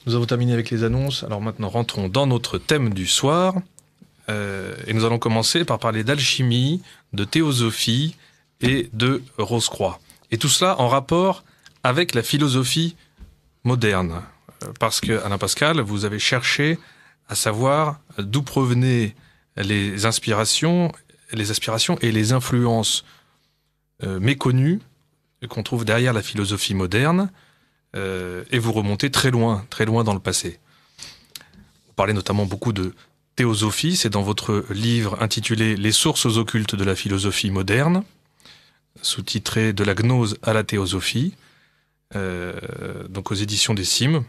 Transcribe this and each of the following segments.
Nous avons terminé avec les annonces. Alors maintenant, rentrons dans notre thème du soir. Et nous allons commencer par parler d'alchimie, de théosophie et de Rose-Croix. Et tout cela en rapport avec la philosophie moderne. Parce que, Alain Pascal, vous avez cherché à savoir d'où provenaient les inspirations, les aspirations et les influences méconnues qu'on trouve derrière la philosophie moderne. Et vous remontez très loin dans le passé. Vous parlez notamment beaucoup de théosophie, c'est dans votre livre intitulé « Les sources occultes de la philosophie moderne », sous-titré « De la gnose à la théosophie », donc aux éditions des Cimes.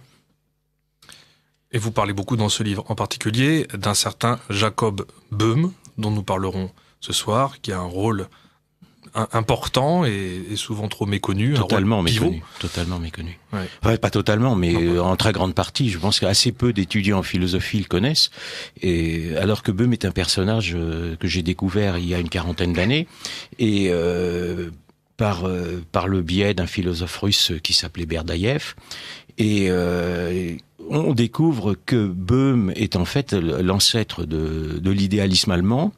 Et vous parlez beaucoup dans ce livre, en particulier d'un certain Jacob Böhm, dont nous parlerons ce soir, qui a un rôle important et souvent trop méconnu. Totalement méconnu. Totalement méconnu. Ouais. Enfin, pas totalement, mais en très grande partie. Je pense qu'assez peu d'étudiants en philosophie le connaissent. Et alors que Böhm est un personnage que j'ai découvert il y a une quarantaine d'années et par le biais d'un philosophe russe qui s'appelait Berdaïev. Et on découvre que Böhm est en fait l'ancêtre de l'idéalisme allemand.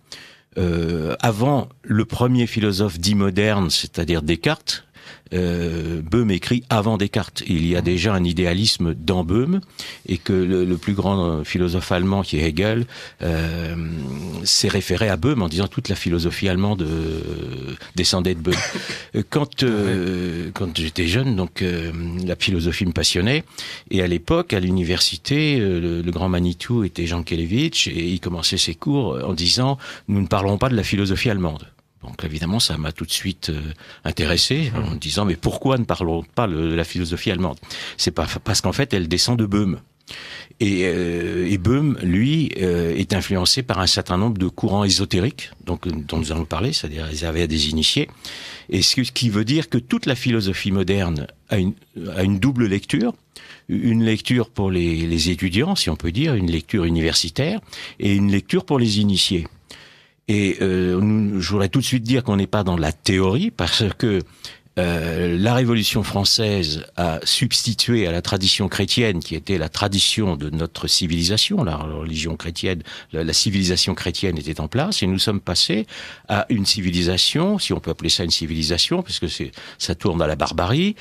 Avant le premier philosophe dit moderne, c'est-à-dire Descartes, Böhm écrit avant Descartes. Il y a déjà un idéalisme dans Böhm, et que le plus grand philosophe allemand, qui est Hegel, s'est référé à Böhm en disant toute la philosophie allemande descendait de Böhm. Quand j'étais jeune, donc la philosophie me passionnait, et à l'époque, à l'université, le grand Manitou était Jean Kelevitch, et il commençait ses cours en disant « Nous ne parlerons pas de la philosophie allemande ». Donc évidemment, ça m'a tout de suite intéressé en me disant mais pourquoi ne parlons pas de la philosophie allemande? C'est pas parce qu'en fait elle descend de Böhm. Et Böhm, lui, est influencé par un certain nombre de courants ésotériques, dont nous allons parler, c'est-à-dire réservés à des initiés. Et ce qui veut dire que toute la philosophie moderne a une double lecture. Une lecture pour les étudiants, si on peut dire, une lecture universitaire, et une lecture pour les initiés. Et je voudrais tout de suite dire qu'on n'est pas dans la théorie, parce que la Révolution française a substitué à la tradition chrétienne, qui était la tradition de notre civilisation, la religion chrétienne, la civilisation chrétienne était en place, et nous sommes passés à une civilisation, si on peut appeler ça une civilisation, parce que ça tourne à la barbarie,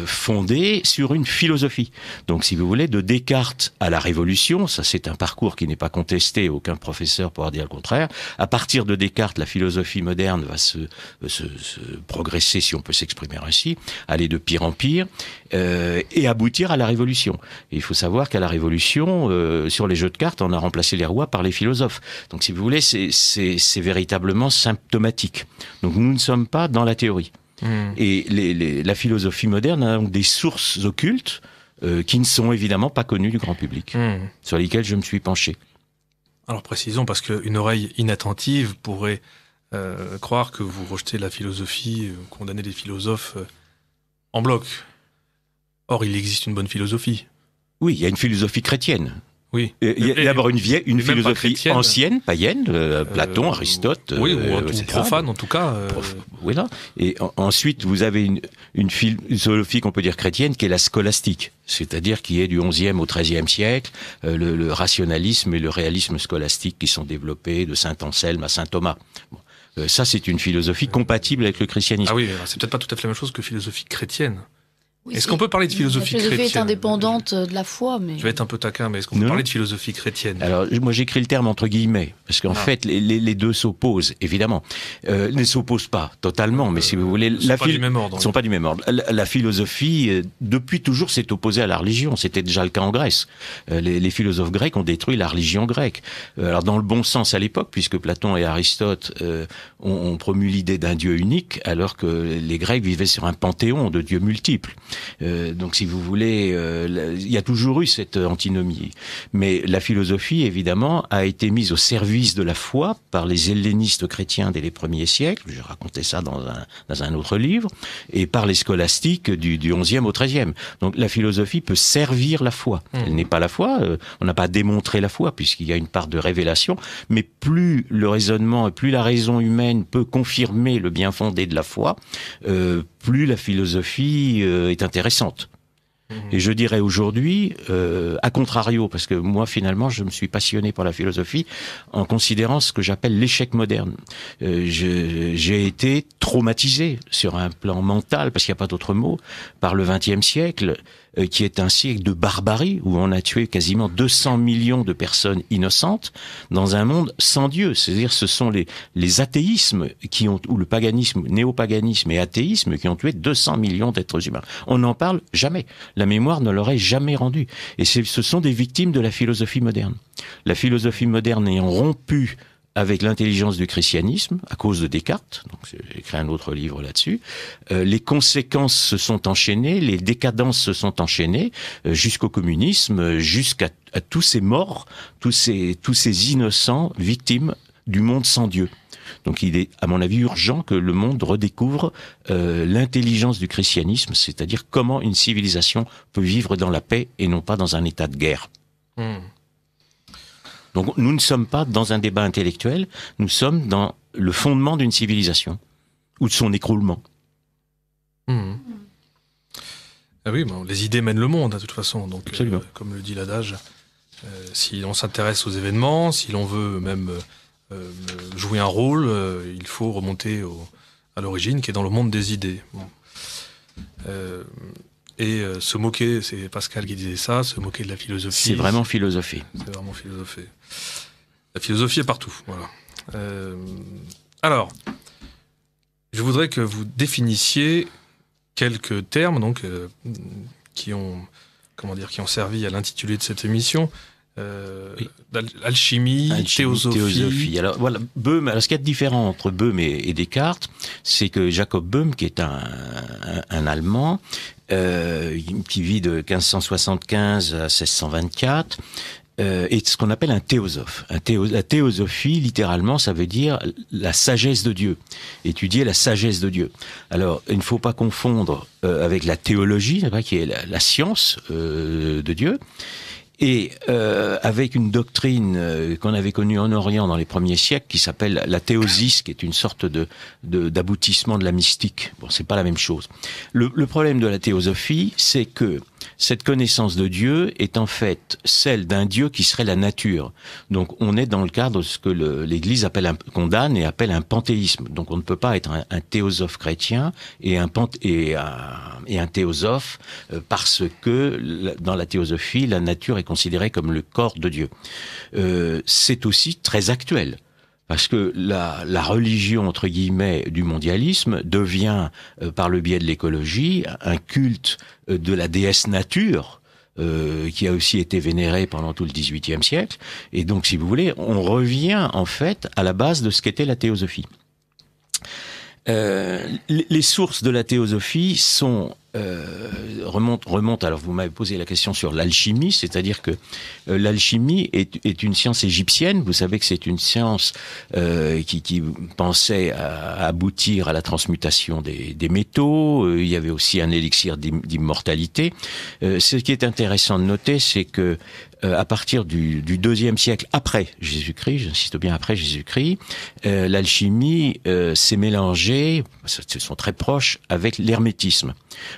fondée sur une philosophie. Donc, si vous voulez, de Descartes à la Révolution, ça c'est un parcours qui n'est pas contesté, aucun professeur pourra dire le contraire. À partir de Descartes, la philosophie moderne va se progresser, si on peut s'exprimer ainsi, aller de pire en pire, et aboutir à la Révolution. Et il faut savoir qu'à la Révolution, sur les jeux de cartes, on a remplacé les rois par les philosophes. Donc, si vous voulez, c'est véritablement symptomatique. Donc, nous ne sommes pas dans la théorie. Et la philosophie moderne a donc des sources occultes qui ne sont évidemment pas connues du grand public, sur lesquelles je me suis penché. Alors, précisons, parce qu'une oreille inattentive pourrait croire que vous rejetez la philosophie, condamnez les philosophes en bloc. Or, il existe une bonne philosophie. Oui, il y a une philosophie chrétienne. Oui. Il y a d'abord une philosophie ancienne, païenne, Platon, Aristote. Oui, ou profane en tout cas. Voilà. Et ensuite, vous avez une philosophie qu'on peut dire chrétienne, qui est la scolastique, c'est-à-dire qui est du XIe au XIIIe siècle, le rationalisme et le réalisme scolastique qui sont développés de saint Anselme à saint Thomas. Bon. Ça, c'est une philosophie compatible avec le christianisme. Ah oui, c'est peut-être pas tout à fait la même chose que philosophie chrétienne. Oui, est-ce qu'on peut parler de philosophie chrétienne? La philosophie est indépendante de la foi, mais... Je vais être un peu taquin, mais est-ce qu'on peut parler de philosophie chérienne? Alors, moi, j'écris le terme entre guillemets, parce qu'en fait, les deux s'opposent, évidemment. Ne s'opposent pas totalement, mais si vous voulez... Ils ne sont pas du même ordre. La philosophie, depuis toujours, s'est opposée à la religion. C'était déjà le cas en Grèce. Les philosophes grecs ont détruit la religion grecque. Alors, dans le bon sens à l'époque, puisque Platon et Aristote ont promu l'idée d'un Dieu unique, alors que les Grecs vivaient sur un panthéon de dieux multiples. Donc, si vous voulez, il y a toujours eu cette antinomie. Mais la philosophie, évidemment, a été mise au service de la foi par les hellénistes chrétiens dès les premiers siècles. Je racontais ça dans un autre livre. Et par les scolastiques du XIe au XIIIe. Donc, la philosophie peut servir la foi. Elle n'est pas la foi. On n'a pas démontré la foi, puisqu'il y a une part de révélation. Mais plus le raisonnement, plus la raison humaine peut confirmer le bien fondé de la foi, plus la philosophie est intéressante. Et je dirais aujourd'hui, à contrario, parce que moi finalement je me suis passionné pour la philosophie en considérant ce que j'appelle l'échec moderne. J'ai été traumatisé sur un plan mental, parce qu'il n'y a pas d'autre mot, par le XXe siècle, qui est un siècle de barbarie, où on a tué quasiment 200 millions de personnes innocentes dans un monde sans Dieu. C'est-à-dire ce sont les athéismes qui ont, ou le paganisme, néopaganisme et athéisme qui ont tué 200 millions d'êtres humains. On n'en parle jamais. La mémoire ne leur est jamais rendue. Et ce sont des victimes de la philosophie moderne. La philosophie moderne ayant rompu avec l'intelligence du christianisme, à cause de Descartes, donc j'ai écrit un autre livre là-dessus, les conséquences se sont enchaînées, les décadences se sont enchaînées, jusqu'au communisme, jusqu'à tous ces morts, tous ces innocents victimes du monde sans Dieu. Donc il est, à mon avis, urgent que le monde redécouvre l'intelligence du christianisme, c'est-à-dire comment une civilisation peut vivre dans la paix et non pas dans un état de guerre. Donc nous ne sommes pas dans un débat intellectuel, nous sommes dans le fondement d'une civilisation, ou de son écroulement. Ah oui, bon, les idées mènent le monde, de toute façon. Donc, comme le dit l'adage, si on s'intéresse aux événements, si l'on veut même jouer un rôle, il faut remonter à l'origine, qui est dans le monde des idées. Bon. Se moquer, c'est Pascal qui disait ça, se moquer de la philosophie. C'est vraiment philosopher. C'est vraiment philosopher. La philosophie est partout, voilà. Alors, je voudrais que vous définissiez quelques termes, donc, qui ont servi à l'intitulé de cette émission. Oui. Alchimie, théosophie. Alors voilà, Böhm. Alors ce qu'il y a de différent entre Böhm et Descartes, c'est que Jacob Böhm, qui est un Allemand, qui vit de 1575 à 1624, est ce qu'on appelle un théosophe. La théosophie, littéralement, ça veut dire la sagesse de Dieu. Étudier la sagesse de Dieu. Alors, il ne faut pas confondre avec la théologie, qui est la science de Dieu. Et avec une doctrine qu'on avait connue en Orient dans les premiers siècles, qui s'appelle la théosis, qui est une sorte d'aboutissement de la mystique. Bon, c'est pas la même chose. Le problème de la théosophie, c'est que cette connaissance de Dieu est en fait celle d'un Dieu qui serait la nature. Donc on est dans le cadre de ce que l'Église condamne et appelle un panthéisme. Donc on ne peut pas être un théosophe chrétien et un théosophe parce que dans la théosophie, la nature est considérée comme le corps de Dieu. C'est aussi très actuel. Parce que la religion, entre guillemets, du mondialisme devient, par le biais de l'écologie, un culte de la déesse nature, qui a aussi été vénérée pendant tout le XVIIIe siècle. Et donc, si vous voulez, on revient, en fait, à la base de ce qu'était la théosophie. Les sources de la théosophie remontent. Alors vous m'avez posé la question sur l'alchimie, c'est-à-dire que l'alchimie est une science égyptienne. Vous savez que c'est une science qui pensait à aboutir à la transmutation des métaux. Il y avait aussi un élixir d'immortalité. Ce qui est intéressant de noter, c'est que à partir du IIe siècle après Jésus-Christ, j'insiste bien après Jésus-Christ, l'alchimie s'est mélangée, ils sont très proches, avec l'hermétisme.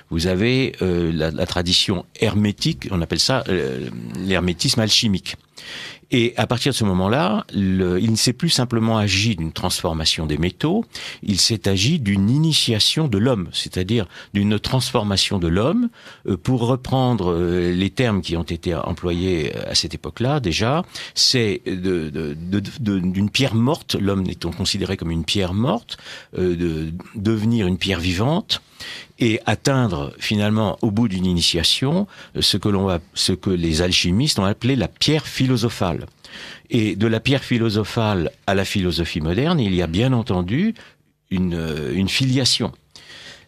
Vous avez la tradition hermétique, on appelle ça l'hermétisme alchimique. Et à partir de ce moment-là, il ne s'est plus simplement agi d'une transformation des métaux, il s'est agi d'une initiation de l'homme, c'est-à-dire d'une transformation de l'homme. Pour reprendre les termes qui ont été employés à cette époque-là, déjà, c'est d'une pierre morte, l'homme étant considéré comme une pierre morte, de devenir une pierre vivante, et atteindre finalement au bout d'une initiation ce que les alchimistes ont appelé la pierre philosophale. Et de la pierre philosophale à la philosophie moderne, il y a bien entendu une filiation.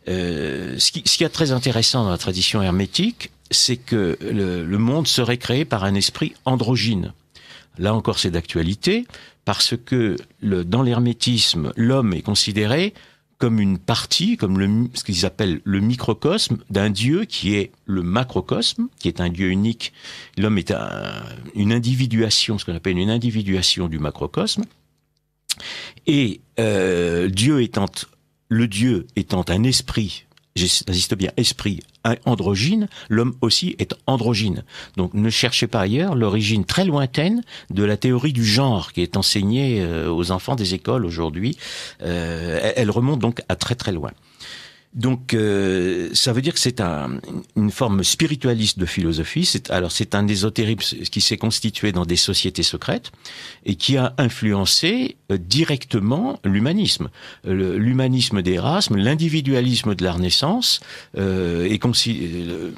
Ce qui est très intéressant dans la tradition hermétique, c'est que le monde serait créé par un esprit androgyne. Là encore, c'est d'actualité, parce que dans l'hermétisme, l'homme est considéré comme une partie, comme ce qu'ils appellent le microcosme d'un Dieu qui est le macrocosme, qui est un Dieu unique. L'homme est une individuation, ce qu'on appelle une individuation du macrocosme. Et le Dieu étant un esprit j'insiste bien, esprit androgyne, l'homme aussi est androgyne. Donc ne cherchez pas ailleurs l'origine très lointaine de la théorie du genre qui est enseignée aux enfants des écoles aujourd'hui. Elle remonte donc à très très loin. Donc, ça veut dire que c'est une forme spiritualiste de philosophie. C'est un ésotérisme qui s'est constitué dans des sociétés secrètes et qui a influencé directement l'humanisme. L'humanisme d'Erasme, l'individualisme de la Renaissance, l'homme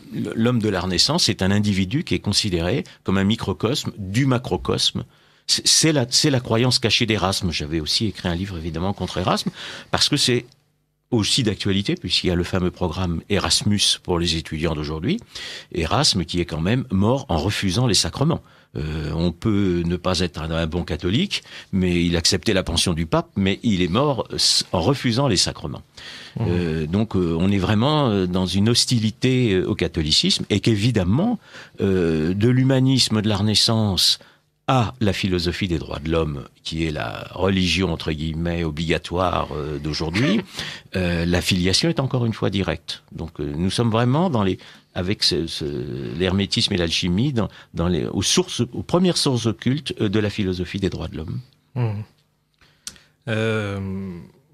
de la Renaissance est un individu qui est considéré comme un microcosme du macrocosme. C'est la croyance cachée d'Erasme. J'avais aussi écrit un livre évidemment contre Erasme parce que c'est aussi d'actualité, puisqu'il y a le fameux programme Erasmus pour les étudiants d'aujourd'hui. Erasme qui est quand même mort en refusant les sacrements. On peut ne pas être un bon catholique, mais il acceptait la pension du pape, mais il est mort en refusant les sacrements. Donc on est vraiment dans une hostilité au catholicisme, et qu'évidemment, de l'humanisme de la Renaissance à la philosophie des droits de l'homme, qui est la religion, entre guillemets, obligatoire d'aujourd'hui, la filiation est encore une fois directe. Donc nous sommes vraiment avec l'hermétisme et l'alchimie aux premières sources occultes de la philosophie des droits de l'homme.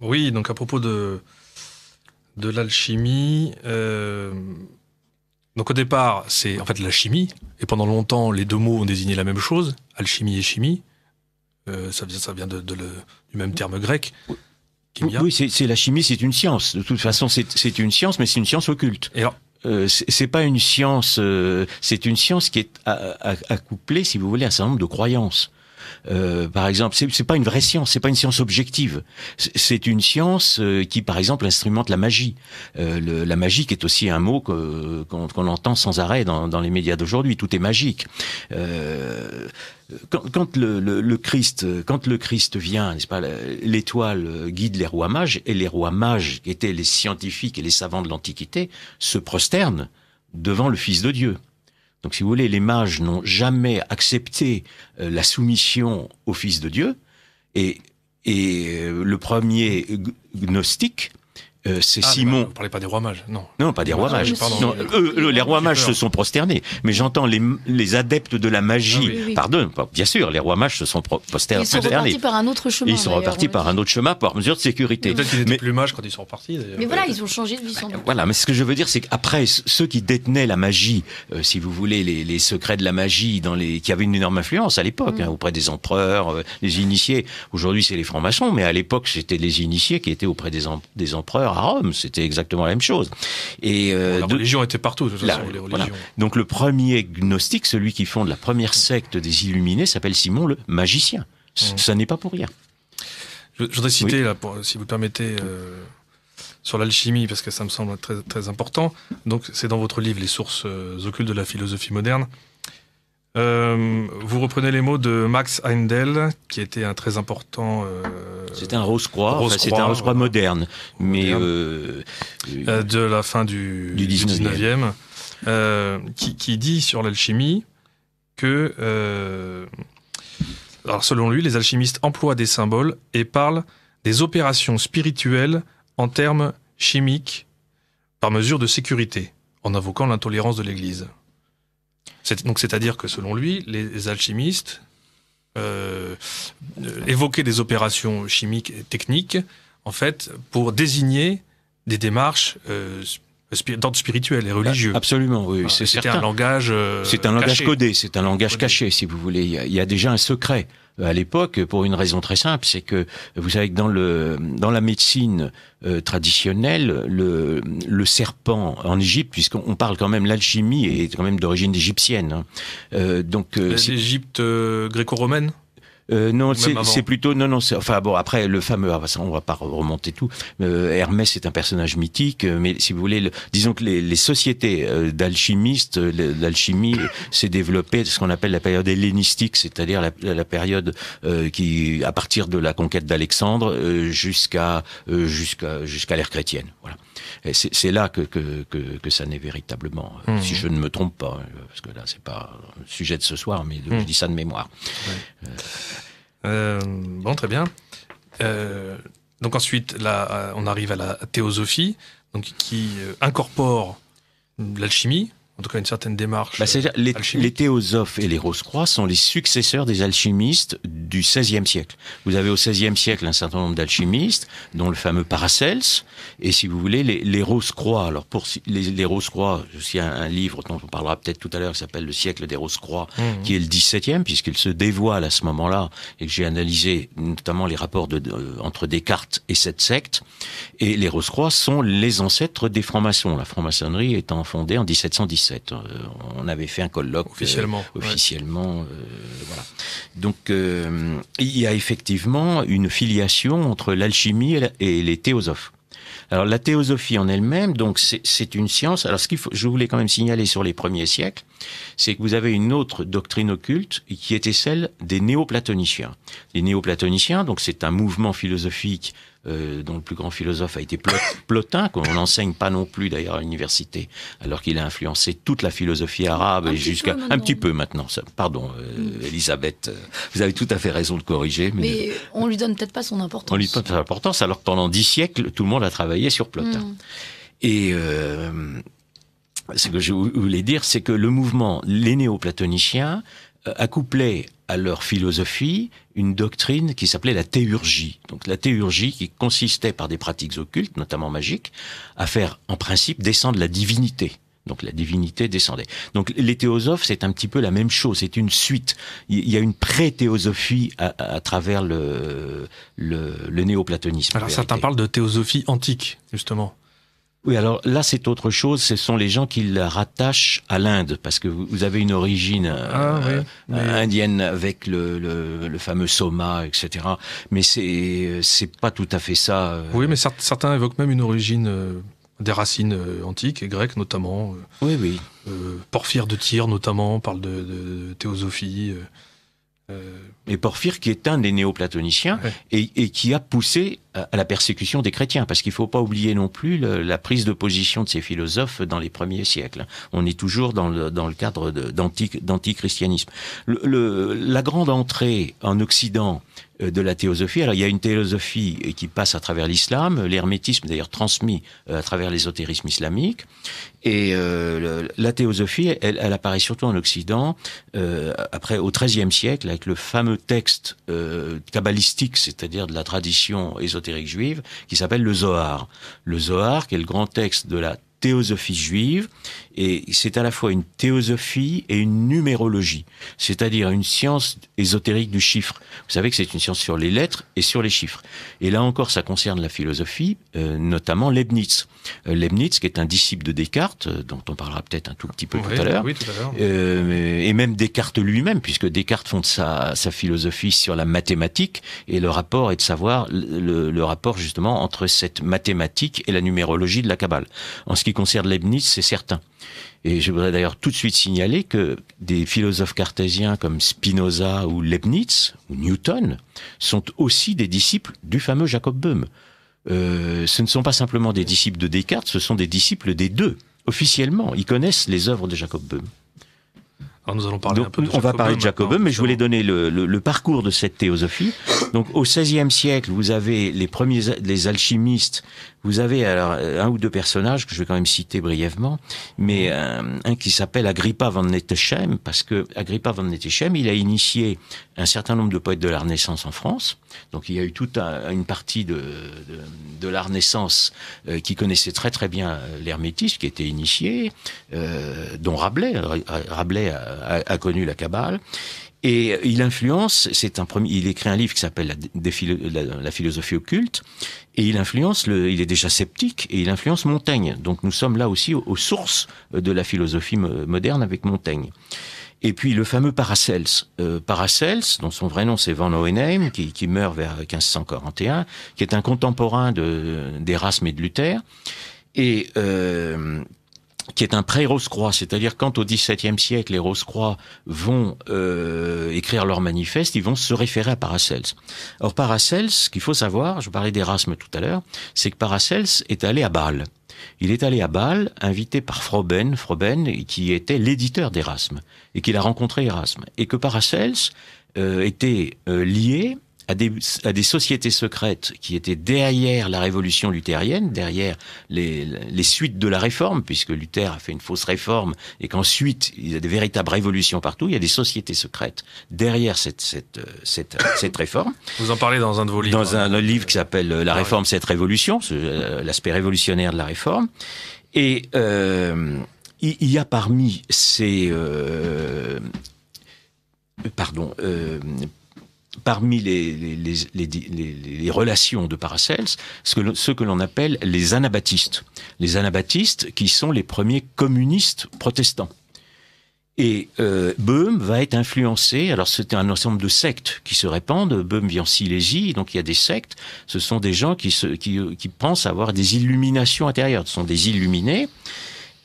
Oui, donc à propos de l'alchimie... Donc au départ, c'est en fait la chimie, et pendant longtemps, les deux mots ont désigné la même chose, alchimie et chimie. Ça vient du même terme grec. Oui, c'est la chimie, c'est une science. De toute façon, c'est une science, mais c'est une science occulte. Et alors, c'est pas une science, c'est une science qui est accouplée, si vous voulez, à un certain nombre de croyances. Par exemple, c'est pas une vraie science, c'est pas une science objective. C'est une science qui, par exemple, instrumente la magie. La magie qui est aussi un mot qu'on entend sans arrêt dans les médias d'aujourd'hui. Tout est magique. Quand le Christ vient, n'est-ce pas, l'étoile guide les rois mages, et les rois mages, qui étaient les scientifiques et les savants de l'Antiquité, se prosternent devant le Fils de Dieu. Donc, si vous voulez, les mages n'ont jamais accepté la soumission au Fils de Dieu, et le premier gnostique, c'est Simon. Vous ne parlez pas des rois mages, non. Non, pas des rois mages. Non, les rois mages se sont prosternés. Mais j'entends les adeptes de la magie. Pardon, bien sûr, les rois mages se sont prosternés. Ils sont repartis par un autre chemin. Ils sont repartis par un autre chemin par mesure de sécurité. Peut-être qu'ils étaient plus mages quand ils sont repartis. Mais voilà, ils ont changé de vie sans doute. Voilà, mais ce que je veux dire, c'est qu'après, ceux qui détenaient la magie, si vous voulez, les secrets de la magie, qui avaient une énorme influence à l'époque, auprès des empereurs, les initiés. Aujourd'hui, c'est les francs-maçons, mais à l'époque, c'était les initiés qui étaient auprès des empereurs à Rome, c'était exactement la même chose. Et la religion était partout, de toute façon, les religions. Voilà. Donc le premier gnostique, celui qui fonde la première secte des Illuminés, s'appelle Simon le magicien. Ça n'est pas pour rien. Je voudrais citer, là, si vous permettez, sur l'alchimie, parce que ça me semble très, très important. Donc c'est dans votre livre, Les sources occultes de la philosophie moderne. Vous reprenez les mots de Max Heindel, qui était un très important... c'était un Rose-Croix, c'était un Rose-Croix moderne, mais de la fin du 19e, qui dit sur l'alchimie que, alors selon lui, les alchimistes emploient des symboles et parlent des opérations spirituelles en termes chimiques par mesure de sécurité, en invoquant l'intolérance de l'Église. Donc, c'est-à-dire que, selon lui, les alchimistes évoquaient des opérations chimiques et techniques, en fait, pour désigner des démarches d'ordre spirituel et religieux. Absolument, oui, c'est certain. C'était un langage c'est un langage caché. Codé, c'est un langage caché, si vous voulez. Il y a déjà un secret. À l'époque, pour une raison très simple, c'est que vous savez que dans la médecine traditionnelle, le serpent en Égypte, puisqu'on parle quand même, l'alchimie est quand même d'origine égyptienne. L'Égypte gréco-romaine. Non, c'est plutôt enfin bon, après le fameux, on va pas remonter tout. Hermès est un personnage mythique, mais si vous voulez, disons que les sociétés d'alchimistes, l'alchimie s'est développée ce qu'on appelle la période hellénistique, c'est-à-dire la période qui, à partir de la conquête d'Alexandre jusqu'à l'ère chrétienne. Voilà. C'est là que ça naît véritablement, si je ne me trompe pas, parce que là c'est pas le sujet de ce soir, mais je dis ça de mémoire. Bon, très bien. Donc ensuite, là, on arrive à la théosophie. donc qui incorpore l'alchimie, en tout cas une certaine démarche. C'est-à-dire les théosophes et les Rose-Croix sont les successeurs des alchimistes du XVIe siècle. Vous avez au XVIe siècle un certain nombre d'alchimistes, dont le fameux Paracels, et si vous voulez, les Rose-Croix. Alors pour les Rose-Croix, il y a un livre dont on parlera peut-être tout à l'heure qui s'appelle Le siècle des Rose-Croix, qui est le XVIIe, puisqu'il se dévoile à ce moment-là, et que j'ai analysé notamment les rapports entre Descartes et cette secte. Et les Rose-Croix sont les ancêtres des francs-maçons, la franc-maçonnerie étant fondée en 1717. On avait fait un colloque officiellement. Voilà. Donc il y a effectivement une filiation entre l'alchimie et les théosophes. Alors la théosophie en elle-même, donc c'est une science. Alors je voulais quand même signaler sur les premiers siècles, c'est que vous avez une autre doctrine occulte qui était celle des néoplatoniciens. Les néoplatoniciens, donc c'est un mouvement philosophique dont le plus grand philosophe a été Plotin, qu'on n'enseigne pas non plus d'ailleurs à l'université, alors qu'il a influencé toute la philosophie arabe jusqu'à un petit peu maintenant. Pardon, Elisabeth, vous avez tout à fait raison de corriger. Mais on lui donne peut-être pas son importance. On lui donne pas son importance, alors que pendant 10 siècles, tout le monde a travaillé sur Plotin. Et ce que je voulais dire, c'est que le mouvement, les néoplatoniciens, accouplaient à leur philosophie une doctrine qui s'appelait la théurgie. Donc la théurgie qui consistait par des pratiques occultes, notamment magiques, à faire en principe descendre la divinité. Donc la divinité descendait. Donc les théosophes, c'est un petit peu la même chose, c'est une suite. Il y a une pré-théosophie à travers le néoplatonisme. Alors certains parlent de théosophie antique, justement. Oui, alors là, c'est autre chose. Ce sont les gens qui la rattachent à l'Inde, parce que vous avez une origine indienne avec le fameux Soma, etc. Mais c'est pas tout à fait ça. Oui, mais certains évoquent même une origine des racines antiques et grecques, notamment. Oui. Porphyre de Tyr, notamment, parle de théosophie. Et Porphyre, qui est un des néoplatoniciens, et qui a poussé à la persécution des chrétiens, parce qu'il ne faut pas oublier non plus la prise de position de ces philosophes dans les premiers siècles. On est toujours dans le cadre d'antichristianisme. La grande entrée en Occident de la théosophie, alors il y a une théosophie qui passe à travers l'islam, l'hermétisme d'ailleurs transmis à travers l'ésotérisme islamique, et la théosophie, elle apparaît surtout en Occident, après au XIIIe siècle, avec le fameux texte kabbalistique, c'est-à-dire de la tradition ésotérique juive, qui s'appelle le Zohar. Le Zohar, qui est le grand texte de la théosophie juive, et c'est à la fois une théosophie et une numérologie, c'est-à-dire une science ésotérique du chiffre. Vous savez que c'est une science sur les lettres et sur les chiffres. Et là encore, ça concerne la philosophie, notamment Leibniz. Leibniz, qui est un disciple de Descartes, dont on parlera peut-être un tout petit peu tout à l'heure. Oui, tout à l'heure. Et même Descartes lui-même, puisque Descartes fonde sa philosophie sur la mathématique, et le rapport est de savoir le rapport justement entre cette mathématique et la numérologie de la Kabbale. En ce qui concerne Leibniz, c'est certain. Et je voudrais d'ailleurs tout de suite signaler que des philosophes cartésiens comme Spinoza ou Leibniz ou Newton sont aussi des disciples du fameux Jacob Böhm. Ce ne sont pas simplement des disciples de Descartes, ce sont des disciples des deux. Officiellement, ils connaissent les œuvres de Jacob Böhm. Alors nous allons parler un peu de on va parler de Jacob Böhm, mais je voulais donner le parcours de cette théosophie. Donc au XVIe siècle, vous avez les alchimistes. Vous avez alors un ou deux personnages que je vais quand même citer brièvement, mais un qui s'appelle Agrippa von Nettesheim, parce que Agrippa von Nettesheim, il a initié un certain nombre de poètes de la Renaissance en France. Donc il y a eu toute une partie de la Renaissance qui connaissait très très bien l'hermétisme, qui était initié, dont Rabelais. Rabelais a connu la Kabbale. Et il influence, il écrit un livre qui s'appelle la philosophie occulte, et il est déjà sceptique, et il influence Montaigne. Donc nous sommes là aussi aux sources de la philosophie moderne avec Montaigne. Et puis le fameux Paracels, dont son vrai nom c'est Van Hohenheim, qui meurt vers 1541, qui est un contemporain d'Erasme et de Luther, et qui est un pré-Rose-Croix, c'est-à-dire quand au XVIIe siècle les Rose-Croix vont écrire leur manifeste, ils vont se référer à Paracels. Or Paracels, ce qu'il faut savoir, je parlais d'Erasme tout à l'heure, c'est que Paracels est allé à Bâle. Il est allé à Bâle, invité par Froben, qui était l'éditeur d'Erasme, et qu'il a rencontré Erasme. Et que Paracels était lié à des sociétés secrètes qui étaient derrière la révolution luthérienne, derrière les suites de la réforme, puisque Luther a fait une fausse réforme et qu'ensuite il y a des véritables révolutions partout. Il y a des sociétés secrètes derrière cette réforme. Vous en parlez dans un de vos livres. Dans un livre qui s'appelle La réforme, cette révolution, l'aspect révolutionnaire de la réforme. Et il y a parmi ces parmi les relations de Paracels, ce que l'on appelle les anabaptistes. Les anabaptistes qui sont les premiers communistes protestants. Et Boehm va être influencé, alors c'était un ensemble de sectes qui se répandent, Boehm vit en Silésie, donc il y a des sectes, ce sont des gens qui pensent avoir des illuminations intérieures, ce sont des illuminés,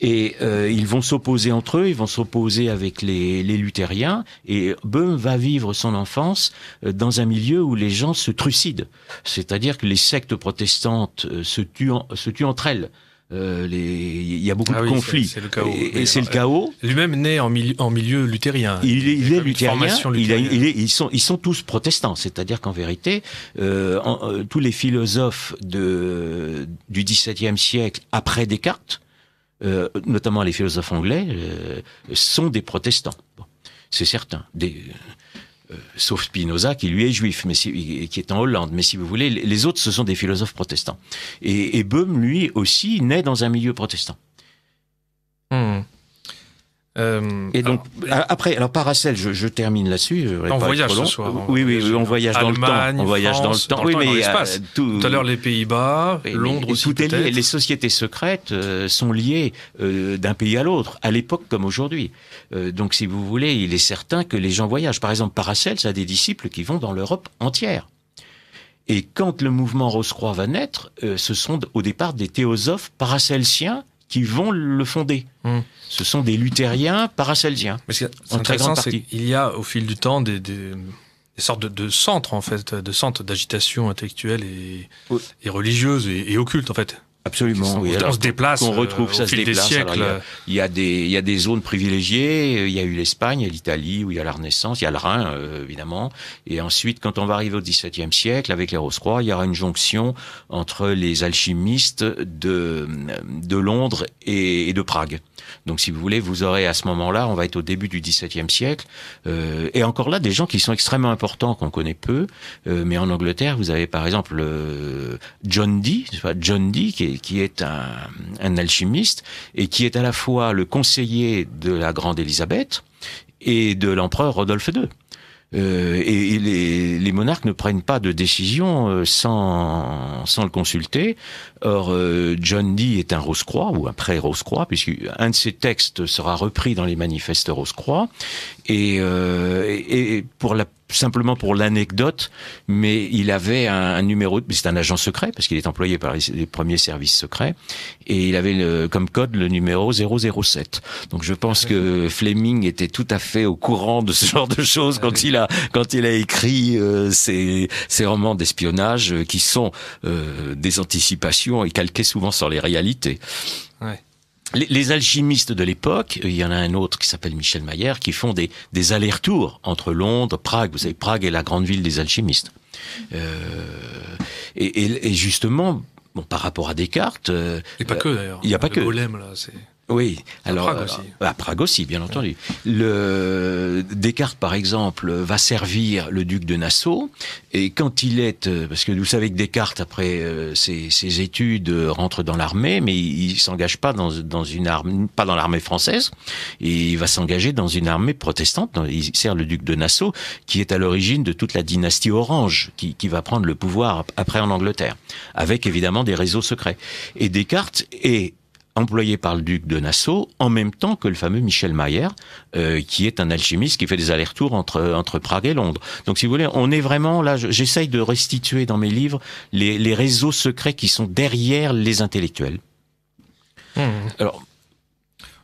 et ils vont s'opposer entre eux, ils vont s'opposer avec les luthériens, et Boehm va vivre son enfance dans un milieu où les gens se trucident, c'est-à-dire que les sectes protestantes se tuent entre elles. Il y a beaucoup de conflits. C'est le chaos. Et c'est le chaos. Lui-même né en milieu luthérien. Il est luthérien. Ils sont tous protestants. C'est-à-dire qu'en vérité, tous les philosophes du XVIIe siècle après Descartes, notamment les philosophes anglais, sont des protestants. Bon, c'est certain. Sauf Spinoza, qui lui est juif, mais qui est en Hollande. Mais si vous voulez, les autres, ce sont des philosophes protestants. Et Boehm, lui aussi, naît dans un milieu protestant. Et donc, après, Paracels, je termine là-dessus. On voyage ce soir. Oui, on voyage dans le temps. On voyage dans le temps. Oui, mais tout à l'heure, les Pays-Bas, Londres aussi, tout est lié. Les sociétés secrètes sont liées d'un pays à l'autre, à l'époque comme aujourd'hui. Donc, si vous voulez, il est certain que les gens voyagent. Par exemple, Paracels a des disciples qui vont dans l'Europe entière. Et quand le mouvement Rose-Croix va naître, ce sont au départ des théosophes paracelsiens qui vont le fonder. Ce sont des luthériens paracelsiens. Mais c'est intéressant, c'est qu'il y a au fil du temps des sortes de centres, en fait, de centres d'agitation intellectuelle et religieuse et occulte, en fait. Absolument, oui. On se déplace qu'on retrouve, ça au fil des siècles. Alors, il y a des zones privilégiées. Il y a eu l'Espagne, il y a l'Italie, où il y a la Renaissance, il y a le Rhin, évidemment. Et ensuite, quand on va arriver au XVIIe siècle, avec les Rose-Croix, il y aura une jonction entre les alchimistes de Londres et de Prague. Donc, si vous voulez, vous aurez à ce moment-là, on va être au début du XVIIe siècle, et encore là, des gens qui sont extrêmement importants, qu'on connaît peu. Mais en Angleterre, vous avez par exemple John Dee, qui est un alchimiste et qui est à la fois le conseiller de la grande Élisabeth et de l'empereur Rodolphe II. Et les monarques ne prennent pas de décision sans le consulter. Or, John Dee est un Rose-Croix ou un pré-Rose-Croix, puisqu'un de ses textes sera repris dans les manifestes Rose-Croix. Et simplement pour l'anecdote, mais il avait un numéro, c'est un agent secret, parce qu'il est employé par les premiers services secrets, et il avait comme code le numéro 007. Donc je pense que Fleming était tout à fait au courant de ce genre de choses quand il a écrit ces romans d'espionnage qui sont des anticipations et calqués souvent sur les réalités. Ouais. Les alchimistes de l'époque, il y en a un autre qui s'appelle Michel Mayer, qui font des allers-retours entre Londres, Prague. Vous savez, Prague est la grande ville des alchimistes. Et justement, bon, par rapport à Descartes... Et pas que d'ailleurs. Il n'y a pas que. Golem, là, c'est... Oui, alors à Prague aussi, bien entendu. Descartes, par exemple, va servir le duc de Nassau, et quand il est, parce que vous savez que Descartes, après ses études, rentre dans l'armée, mais il s'engage pas dans une armée, pas dans l'armée française, et il va s'engager dans une armée protestante. Il sert le duc de Nassau, qui est à l'origine de toute la dynastie Orange, qui va prendre le pouvoir après en Angleterre, avec évidemment des réseaux secrets. Et Descartes est employé par le duc de Nassau, en même temps que le fameux Michel Mayer, qui est un alchimiste qui fait des allers-retours entre Prague et Londres. Donc, si vous voulez, on est vraiment là. J'essaye de restituer dans mes livres les réseaux secrets qui sont derrière les intellectuels. Alors,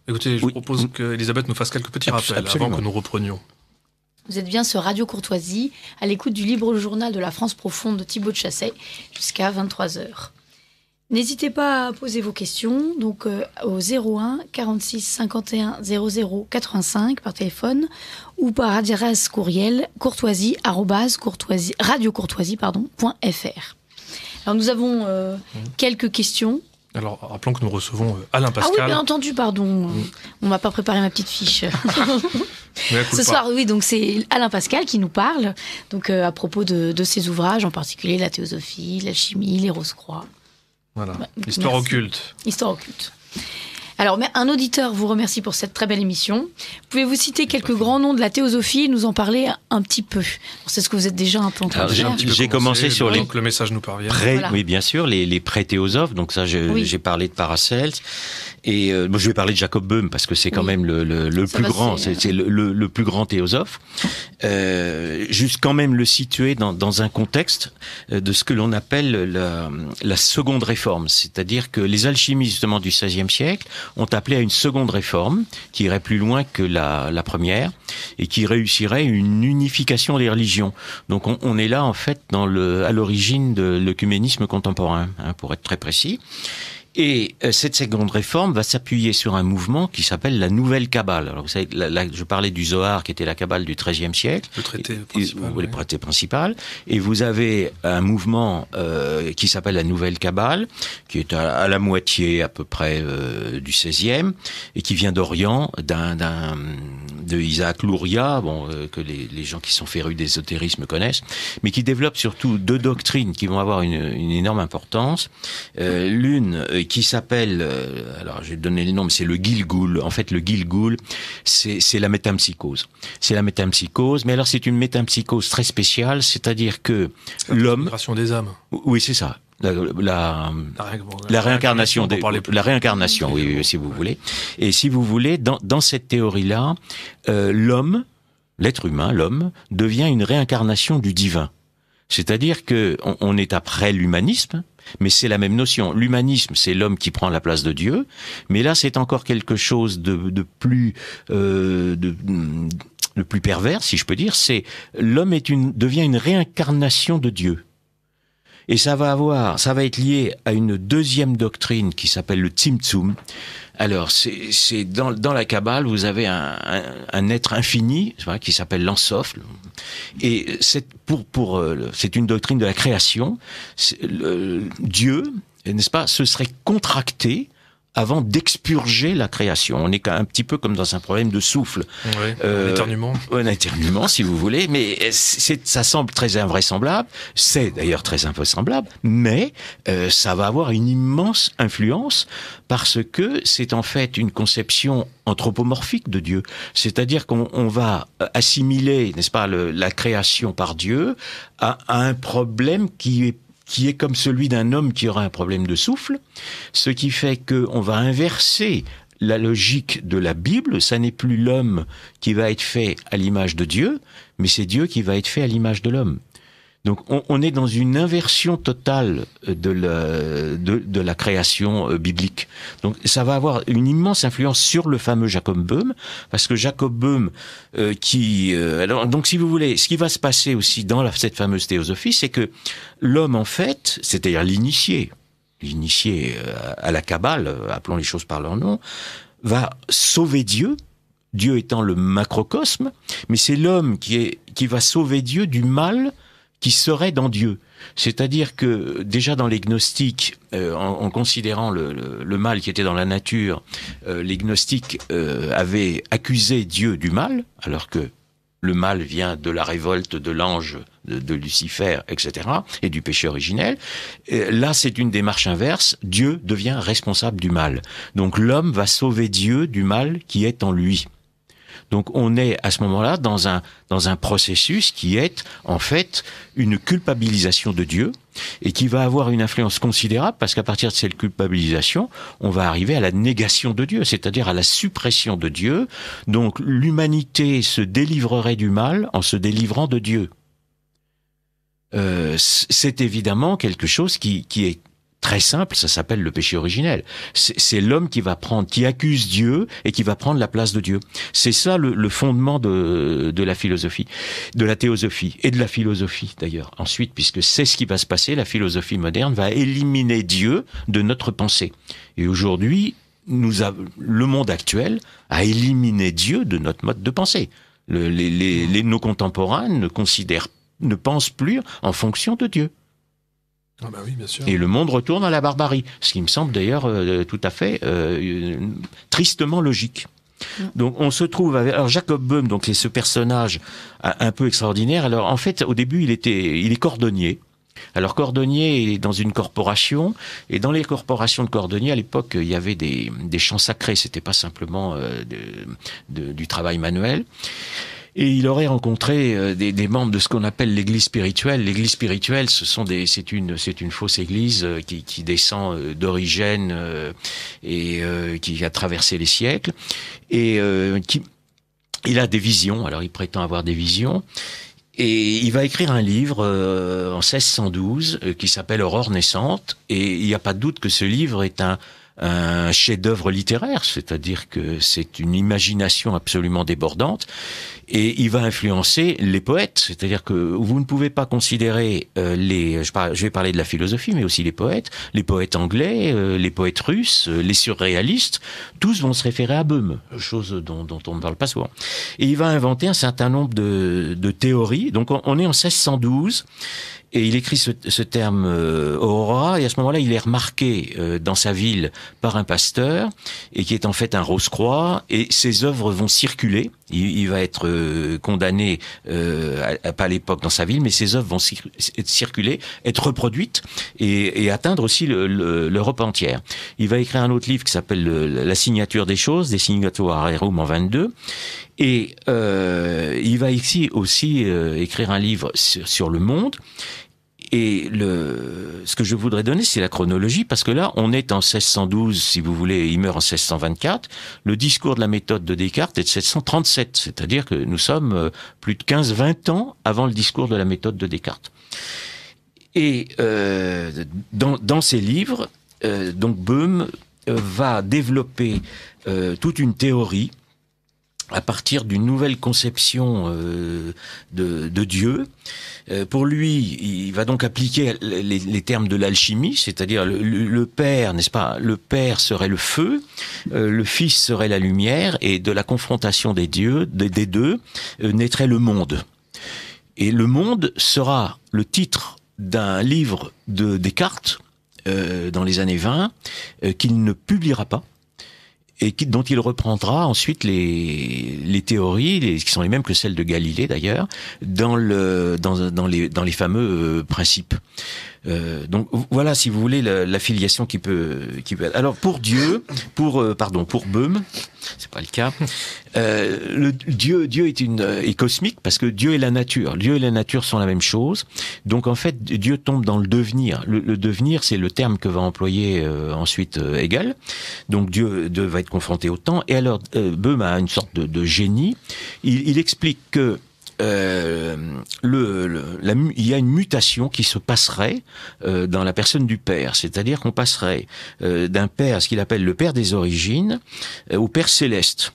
écoutez, je propose qu'Elisabeth nous fasse quelques petits rappels avant que nous reprenions. Vous êtes bien sur Radio Courtoisie, à l'écoute du libre journal de la France profonde de Thibaut de Chassey, jusqu'à 23h. N'hésitez pas à poser vos questions donc au 01 46 51 00 85 par téléphone ou par adresse courriel radiocourtoisie.fr. Alors nous avons quelques questions. Alors rappelons que nous recevons Alain Pascal. Ah oui, bien entendu, pardon. On m'a pas préparé ma petite fiche. Ce soir, oui, donc c'est Alain Pascal qui nous parle donc à propos de ses ouvrages, en particulier la théosophie, l'alchimie, les Rose-Croix. Voilà, Histoire occulte. Histoire occulte. Alors, un auditeur vous remercie pour cette très belle émission. Pouvez-vous citer quelques grands noms de la théosophie et nous en parler un petit peu? C'est ce que vous êtes déjà un peu en train de faire. J'ai commencé sur les... que le message nous parvienne. Voilà. Oui, bien sûr, les pré-théosophes. Donc ça, j'ai parlé de Paracelse. Et je vais parler de Jacob Böhm parce que c'est quand même le plus grand, c'est le plus grand théosophe. Juste quand même le situer dans un contexte de ce que l'on appelle la seconde réforme. C'est-à-dire que les alchimistes justement du XVIe siècle ont appelé à une seconde réforme qui irait plus loin que la première et qui réussirait une unification des religions. Donc on est là en fait à l'origine de l'œcuménisme contemporain, pour être très précis. Et cette seconde réforme va s'appuyer sur un mouvement qui s'appelle la Nouvelle Kabbale. Alors vous savez, je parlais du Zohar qui était la Kabbale du XIIIe siècle. Le traité principal. Le traité principal. Et vous avez un mouvement qui s'appelle la Nouvelle Kabbale, qui est à la moitié à peu près du XVIe, et qui vient d'Orient, de Isaac Luria, que les gens qui sont férus d'ésotérisme connaissent, mais qui développe surtout deux doctrines qui vont avoir une énorme importance. L'une qui s'appelle, alors je vais donner le nom, mais c'est le Gilgul. En fait, le Gilgul, c'est la métempsychose. C'est la métempsychose, mais alors c'est une métempsychose très spéciale, c'est-à-dire que l'homme... La réincarnation des âmes. Oui, c'est ça. La réincarnation, la réincarnation, oui, si vous voulez. Et si vous voulez, dans cette théorie-là, l'être humain, l'homme, devient une réincarnation du divin. C'est-à-dire que on est après l'humanisme, mais c'est la même notion. L'humanisme, c'est l'homme qui prend la place de Dieu, mais là, c'est encore quelque chose de plus pervers, si je peux dire. C'est l'homme devient une réincarnation de Dieu. Et ça va être lié à une deuxième doctrine qui s'appelle le Tzimtzum. Alors, c'est dans la Kabbale, vous avez un être infini, qui s'appelle l'Ensof. Et c'est une doctrine de la création. Dieu, n'est-ce pas, se serait contracté avant d'expurger la création. On est un petit peu comme dans un problème de souffle. Oui, un éternuement. Un éternuement, si vous voulez, mais ça semble très invraisemblable, c'est d'ailleurs très invraisemblable, mais ça va avoir une immense influence parce que c'est en fait une conception anthropomorphique de Dieu. C'est-à-dire qu'on va assimiler, n'est-ce pas, la création par Dieu à un problème qui est comme celui d'un homme qui aura un problème de souffle, ce qui fait qu'on va inverser la logique de la Bible. Ça n'est plus l'homme qui va être fait à l'image de Dieu, mais c'est Dieu qui va être fait à l'image de l'homme. Donc on est dans une inversion totale de la création biblique. Donc ça va avoir une immense influence sur le fameux Jacob Böhm, parce que Jacob Böhm donc si vous voulez, ce qui va se passer aussi dans cette fameuse théosophie, c'est que l'homme en fait, c'est-à-dire l'initié à la Kabbale, appelons les choses par leur nom, va sauver Dieu. Dieu étant le macrocosme, mais c'est l'homme qui va sauver Dieu du mal qui serait dans Dieu. C'est-à-dire que déjà dans les gnostiques, en considérant le mal qui était dans la nature, les gnostiques avaient accusé Dieu du mal, alors que le mal vient de la révolte de l'ange, de Lucifer, etc., et du péché originel. Là, c'est une démarche inverse. Dieu devient responsable du mal. Donc l'homme va sauver Dieu du mal qui est en lui. Donc on est à ce moment-là dans un processus qui est en fait une culpabilisation de Dieu et qui va avoir une influence considérable parce qu'à partir de cette culpabilisation, on va arriver à la négation de Dieu, c'est-à-dire à la suppression de Dieu. Donc l'humanité se délivrerait du mal en se délivrant de Dieu. C'est évidemment quelque chose qui est très simple, ça s'appelle le péché originel. C'est l'homme qui accuse Dieu et qui va prendre la place de Dieu. C'est ça le fondement de la philosophie, de la théosophie et de la philosophie d'ailleurs. Ensuite, puisque c'est ce qui va se passer, la philosophie moderne va éliminer Dieu de notre pensée. Et aujourd'hui, le monde actuel a éliminé Dieu de notre mode de pensée. Nos contemporains ne pensent plus en fonction de Dieu. Ah bah oui, bien sûr. Et le monde retourne à la barbarie, ce qui me semble d'ailleurs tout à fait tristement logique. Donc on se trouve avec alors Jacob Böhm, donc c'est ce personnage un peu extraordinaire. Alors en fait au début il est cordonnier. Alors cordonnier est dans une corporation, et dans les corporations de cordonniers à l'époque il y avait des champs sacrés, c'était pas simplement du travail manuel. Et il aurait rencontré des membres de ce qu'on appelle l'église spirituelle. L'église spirituelle, c'est une fausse église qui descend d'Origène et qui a traversé les siècles. Et il a des visions. Alors il prétend avoir des visions. Et il va écrire un livre en 1612 qui s'appelle Aurore naissante. Et il n'y a pas de doute que ce livre est un chef-d'œuvre littéraire, c'est-à-dire que c'est une imagination absolument débordante, et il va influencer les poètes, c'est-à-dire que vous ne pouvez pas considérer je vais parler de la philosophie, mais aussi les poètes anglais, les poètes russes, les surréalistes, tous vont se référer à Böhm, chose dont on ne parle pas souvent. Et il va inventer un certain nombre de théories, donc on est en 1612, et il écrit ce terme aurora, et à ce moment-là, il est remarqué dans sa ville par un pasteur, et qui est en fait un Rose-Croix, et ses œuvres vont circuler. Il va être condamné, pas à l'époque dans sa ville, mais ses œuvres vont circuler, être reproduites, et atteindre aussi l'Europe entière. Il va écrire un autre livre qui s'appelle La signature des choses, des Signatura Rerum en 22, et il va ici aussi écrire un livre sur le monde. Et ce que je voudrais donner, c'est la chronologie, parce que là, on est en 1612, si vous voulez, il meurt en 1624. Le discours de la méthode de Descartes est de 1737, c'est-à-dire que nous sommes plus de 15-20 ans avant le discours de la méthode de Descartes. Et dans ces livres, donc Böhm va développer toute une théorie à partir d'une nouvelle conception de Dieu. Pour lui, il va donc appliquer les termes de l'alchimie, c'est-à-dire le Père, n'est-ce pas? Le Père serait le feu, le Fils serait la lumière, et de la confrontation des deux naîtrait le monde. Et le monde sera le titre d'un livre de Descartes dans les années 20 qu'il ne publiera pas, et dont il reprendra ensuite les théories, qui sont les mêmes que celles de Galilée d'ailleurs, dans les fameux principes. Donc voilà, si vous voulez, la filiation qui peut. Alors pour Böhm, c'est pas le cas. Dieu est cosmique, parce que Dieu et la nature. Dieu et la nature sont la même chose. Donc en fait, Dieu tombe dans le devenir. Le devenir, c'est le terme que va employer ensuite Hegel. Donc Dieu va être confronté au temps. Et alors Böhm a une sorte de génie. Il explique que il y a une mutation qui se passerait dans la personne du Père, c'est-à-dire qu'on passerait d'un Père, ce qu'il appelle le Père des origines, au Père céleste.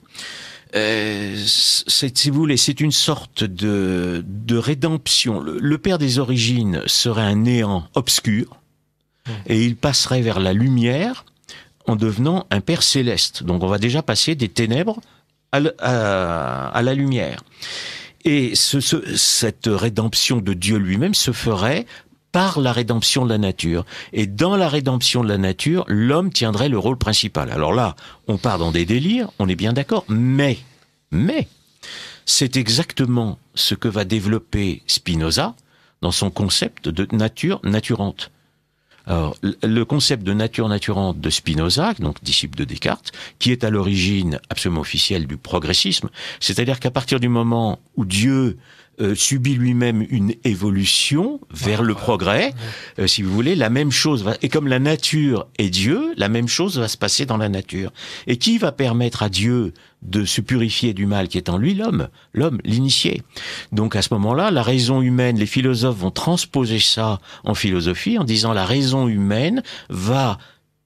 Si vous voulez, c'est une sorte de rédemption. Le Père des origines serait un néant obscur, et il passerait vers la lumière en devenant un Père céleste. Donc on va déjà passer des ténèbres à la lumière. Et cette rédemption de Dieu lui-même se ferait par la rédemption de la nature. Et dans la rédemption de la nature, l'homme tiendrait le rôle principal. Alors là, on part dans des délires, on est bien d'accord, mais c'est exactement ce que va développer Spinoza dans son concept de nature naturante. Alors, le concept de nature naturante de Spinoza, donc disciple de Descartes, qui est à l'origine absolument officielle du progressisme, c'est-à-dire qu'à partir du moment où Dieu subit lui-même une évolution vers le progrès, si vous voulez, la même chose et comme la nature est Dieu, la même chose va se passer dans la nature. Et qui va permettre à Dieu de se purifier du mal qui est en lui, l'homme, l'initié. Donc à ce moment-là, la raison humaine, les philosophes vont transposer ça en philosophie en disant la raison humaine va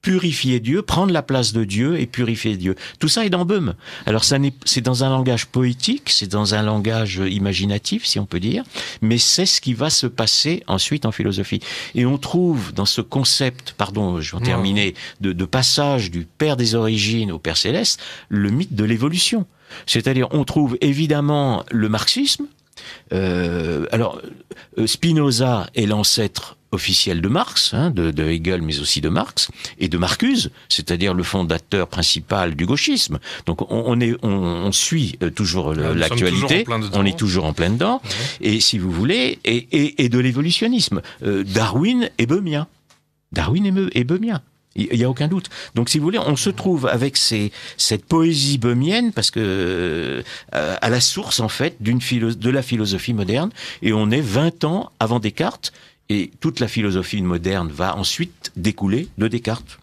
purifier Dieu, prendre la place de Dieu et purifier Dieu. Tout ça est dans Böhm. Alors c'est dans un langage poétique, c'est dans un langage imaginatif, si on peut dire, mais c'est ce qui va se passer ensuite en philosophie. Et on trouve dans ce concept, pardon, je vais en terminer, de passage du Père des origines au Père céleste, le mythe de l'évolution. C'est-à-dire, on trouve évidemment le marxisme. Spinoza est l'ancêtre officiel de Marx, de Hegel, mais aussi de Marx, et de Marcuse, c'est-à-dire le fondateur principal du gauchisme. Donc on suit toujours l'actualité, on est toujours en plein dedans, et si vous voulez, et de l'évolutionnisme. Darwin est böhmien. Darwin est böhmien. Il n'y a aucun doute. Donc, si vous voulez, on se trouve avec cette poésie böhmienne, parce que à la source, en fait, de la philosophie moderne, et on est 20 ans avant Descartes, et toute la philosophie moderne va ensuite découler de Descartes.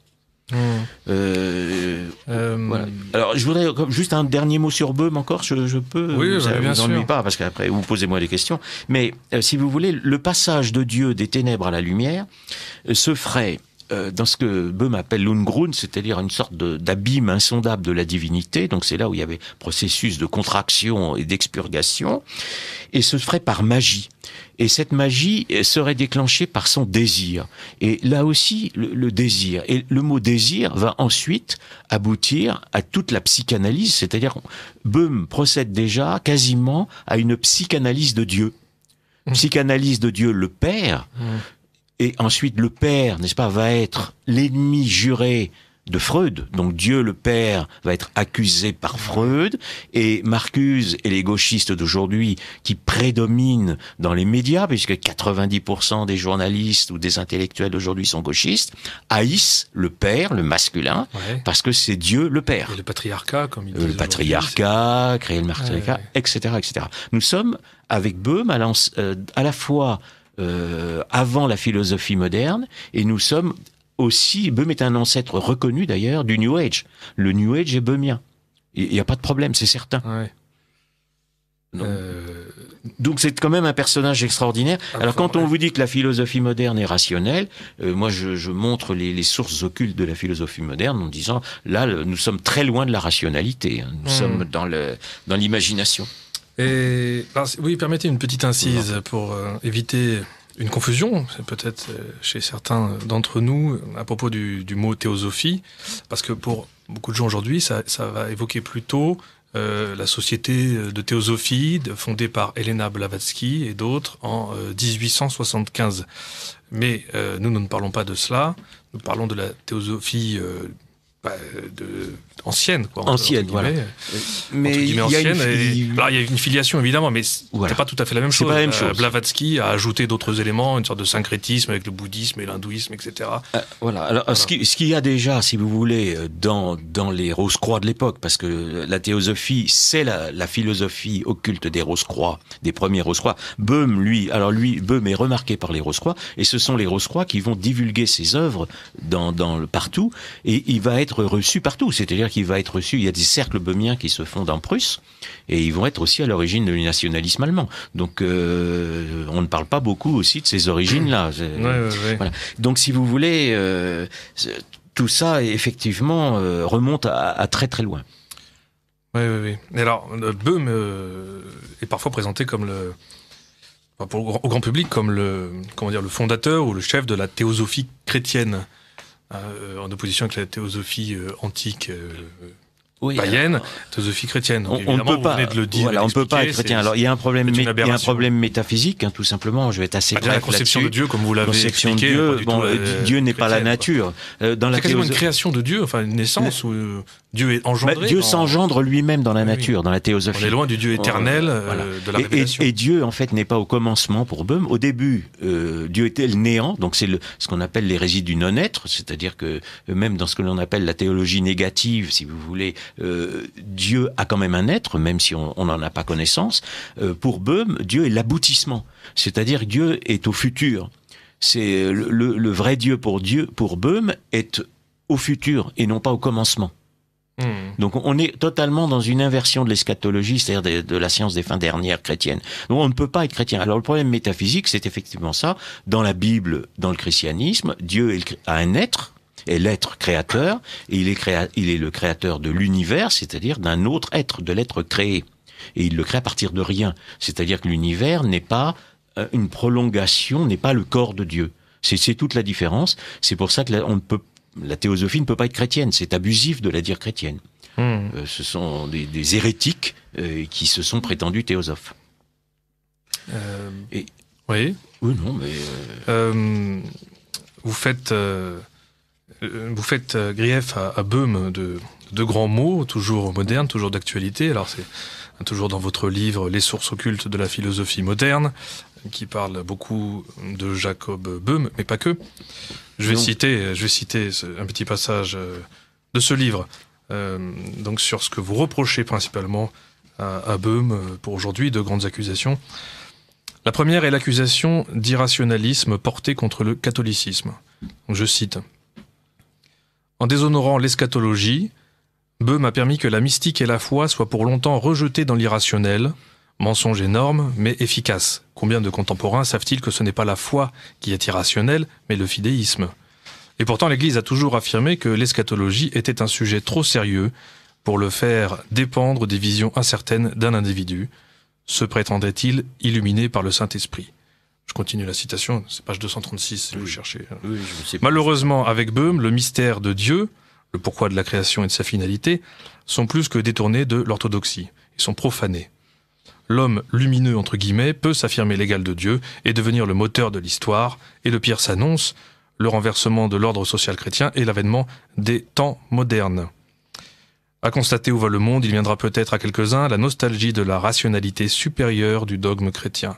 Voilà. Alors, je voudrais juste un dernier mot sur Böhm encore, je peux. Oui, ça bien vous ennuie sûr. pas, parce qu'après vous posez-moi des questions. Mais si vous voulez, le passage de Dieu des ténèbres à la lumière se ferait dans ce que Böhm appelle l'Ungrund, c'est-à-dire une sorte d'abîme insondable de la divinité. Donc c'est là où il y avait processus de contraction et d'expurgation, et ce ferait par magie. Et cette magie serait déclenchée par son désir. Et là aussi, le désir. Et le mot désir va ensuite aboutir à toute la psychanalyse, c'est-à-dire Böhm procède déjà quasiment à une psychanalyse de Dieu. Psychanalyse de Dieu le Père. Et ensuite, le Père, n'est-ce pas, va être l'ennemi juré de Freud. Donc Dieu, le Père, va être accusé par Freud. Et Marcuse et les gauchistes d'aujourd'hui, qui prédominent dans les médias, puisque 90% des journalistes ou des intellectuels d'aujourd'hui sont gauchistes, haïssent le Père, le masculin, parce que c'est Dieu, le Père. Et le patriarcat, comme ils disent. Le patriarcat, créer le patriarcat, etc., etc. Nous sommes, avec Böhm, à la fois avant la philosophie moderne, et nous sommes aussi, Böhm est un ancêtre reconnu d'ailleurs du New Age. Le New Age est böhmien. Il n'y a pas de problème, c'est certain. Donc c'est quand même un personnage extraordinaire. Alors quand on vous dit que la philosophie moderne est rationnelle, moi je montre les sources occultes de la philosophie moderne en disant, là nous sommes très loin de la rationalité, nous sommes dans l'imagination. Et alors, oui, permettez une petite incise pour éviter une confusion, peut-être chez certains d'entre nous, à propos du mot théosophie, parce que pour beaucoup de gens aujourd'hui, ça va évoquer plutôt la société de théosophie fondée par Helena Blavatsky et d'autres en 1875. Mais nous ne parlons pas de cela, nous parlons de la théosophie ancienne, quoi. Ancienne, voilà. Mais il y a une filiation évidemment, mais c'est pas tout à fait la même chose. Pas la même chose. Blavatsky a ajouté d'autres éléments, une sorte de syncrétisme avec le bouddhisme et l'hindouisme, etc. Voilà. Alors, ce qu'il y a déjà, si vous voulez, dans les Rose-Croix de l'époque, parce que la théosophie, c'est la philosophie occulte des Rose-Croix, des premiers Rose-Croix. Böhm, Böhm est remarqué par les Rose-Croix, et ce sont les Rose-Croix qui vont divulguer ses œuvres partout, et il va être reçu partout. C'est-à-dire qu'il va être reçu, il y a des cercles böhmiens qui se fondent en Prusse, et ils vont être aussi à l'origine du nationalisme allemand. Donc, on ne parle pas beaucoup aussi de ces origines-là. Voilà. Donc, si vous voulez, tout ça, effectivement, remonte à très très loin. Oui. Et alors, Böhm est parfois présenté comme au grand public comme le fondateur ou le chef de la théosophie chrétienne. En opposition avec la théosophie antique païenne, théosophie chrétienne. Donc, on ne peut pas, vous venez de le dire, voilà, on ne peut pas être chrétien. Alors il y a un problème, métaphysique, tout simplement. Je vais être assez bref là-dessus. La conception de Dieu, comme vous l'avez expliqué, de Dieu, Dieu n'est pas la nature. C'est quasiment une création de Dieu, enfin une naissance où Dieu est engendré. Dieu s'engendre lui-même dans la nature, dans la théosophie. On est loin du Dieu éternel de la révélation. Et Dieu, en fait, n'est pas au commencement pour Böhm. Au début, Dieu était le néant, donc c'est ce qu'on appelle l'hérésie du non-être, c'est-à-dire que même dans ce que l'on appelle la théologie négative, si vous voulez, Dieu a quand même un être, même si on n'en a pas connaissance. Pour Böhm, Dieu est l'aboutissement, c'est-à-dire Dieu est au futur. C'est le vrai Dieu pour Böhm est au futur et non pas au commencement. Donc on est totalement dans une inversion de l'eschatologie, c'est-à-dire de la science des fins dernières chrétienne. Donc on ne peut pas être chrétien. Alors le problème métaphysique, c'est effectivement ça. Dans la Bible, dans le christianisme, Dieu a un être, est l'être créateur, et il est le créateur de l'univers, c'est-à-dire d'un autre être, de l'être créé. Et il le crée à partir de rien. C'est-à-dire que l'univers n'est pas une prolongation, n'est pas le corps de Dieu. C'est toute la différence. C'est pour ça que la théosophie ne peut pas être chrétienne. C'est abusif de la dire chrétienne. Ce sont des hérétiques qui se sont prétendus théosophes. Oui. Oui, non, mais... Vous faites grief à Böhm de grands mots, toujours modernes, toujours d'actualité. Alors c'est toujours dans votre livre « Les sources occultes de la philosophie moderne », qui parle beaucoup de Jacob Böhm, mais pas que. Je vais citer un petit passage de ce livre, donc sur ce que vous reprochez principalement à Böhm pour aujourd'hui, de grandes accusations. La première est l'accusation d'irrationalisme portée contre le catholicisme. Donc je cite. « En déshonorant l'eschatologie, Böhm a permis que la mystique et la foi soient pour longtemps rejetées dans l'irrationnel, mensonge énorme, mais efficace. Combien de contemporains savent-ils que ce n'est pas la foi qui est irrationnelle, mais le fidéisme ? Et pourtant l'Église a toujours affirmé que l'eschatologie était un sujet trop sérieux pour le faire dépendre des visions incertaines d'un individu. Se prétendait-il illuminé par le Saint-Esprit ?» Je continue la citation, c'est page 236 si vous cherchez. Oui, je sais pas. Malheureusement, avec Böhm, le mystère de Dieu, le pourquoi de la création et de sa finalité, sont plus que détournés de l'orthodoxie. Ils sont profanés. L'homme lumineux, entre guillemets, peut s'affirmer l'égal de Dieu et devenir le moteur de l'histoire, et le pire s'annonce, le renversement de l'ordre social chrétien et l'avènement des temps modernes. À constater où va le monde, il viendra peut-être à quelques-uns la nostalgie de la rationalité supérieure du dogme chrétien.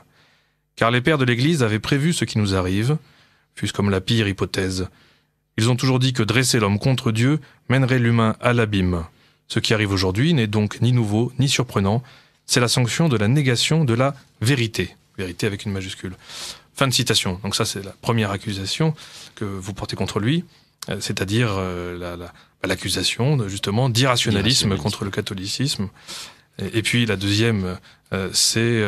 Car les pères de l'Église avaient prévu ce qui nous arrive, fût-ce comme la pire hypothèse. Ils ont toujours dit que dresser l'homme contre Dieu mènerait l'humain à l'abîme. Ce qui arrive aujourd'hui n'est donc ni nouveau, ni surprenant. C'est la sanction de la négation de la vérité. Vérité avec une majuscule. Fin de citation. Donc ça, c'est la première accusation que vous portez contre lui, c'est-à-dire l'accusation, justement, d'irrationalisme contre le catholicisme. Et puis la deuxième, c'est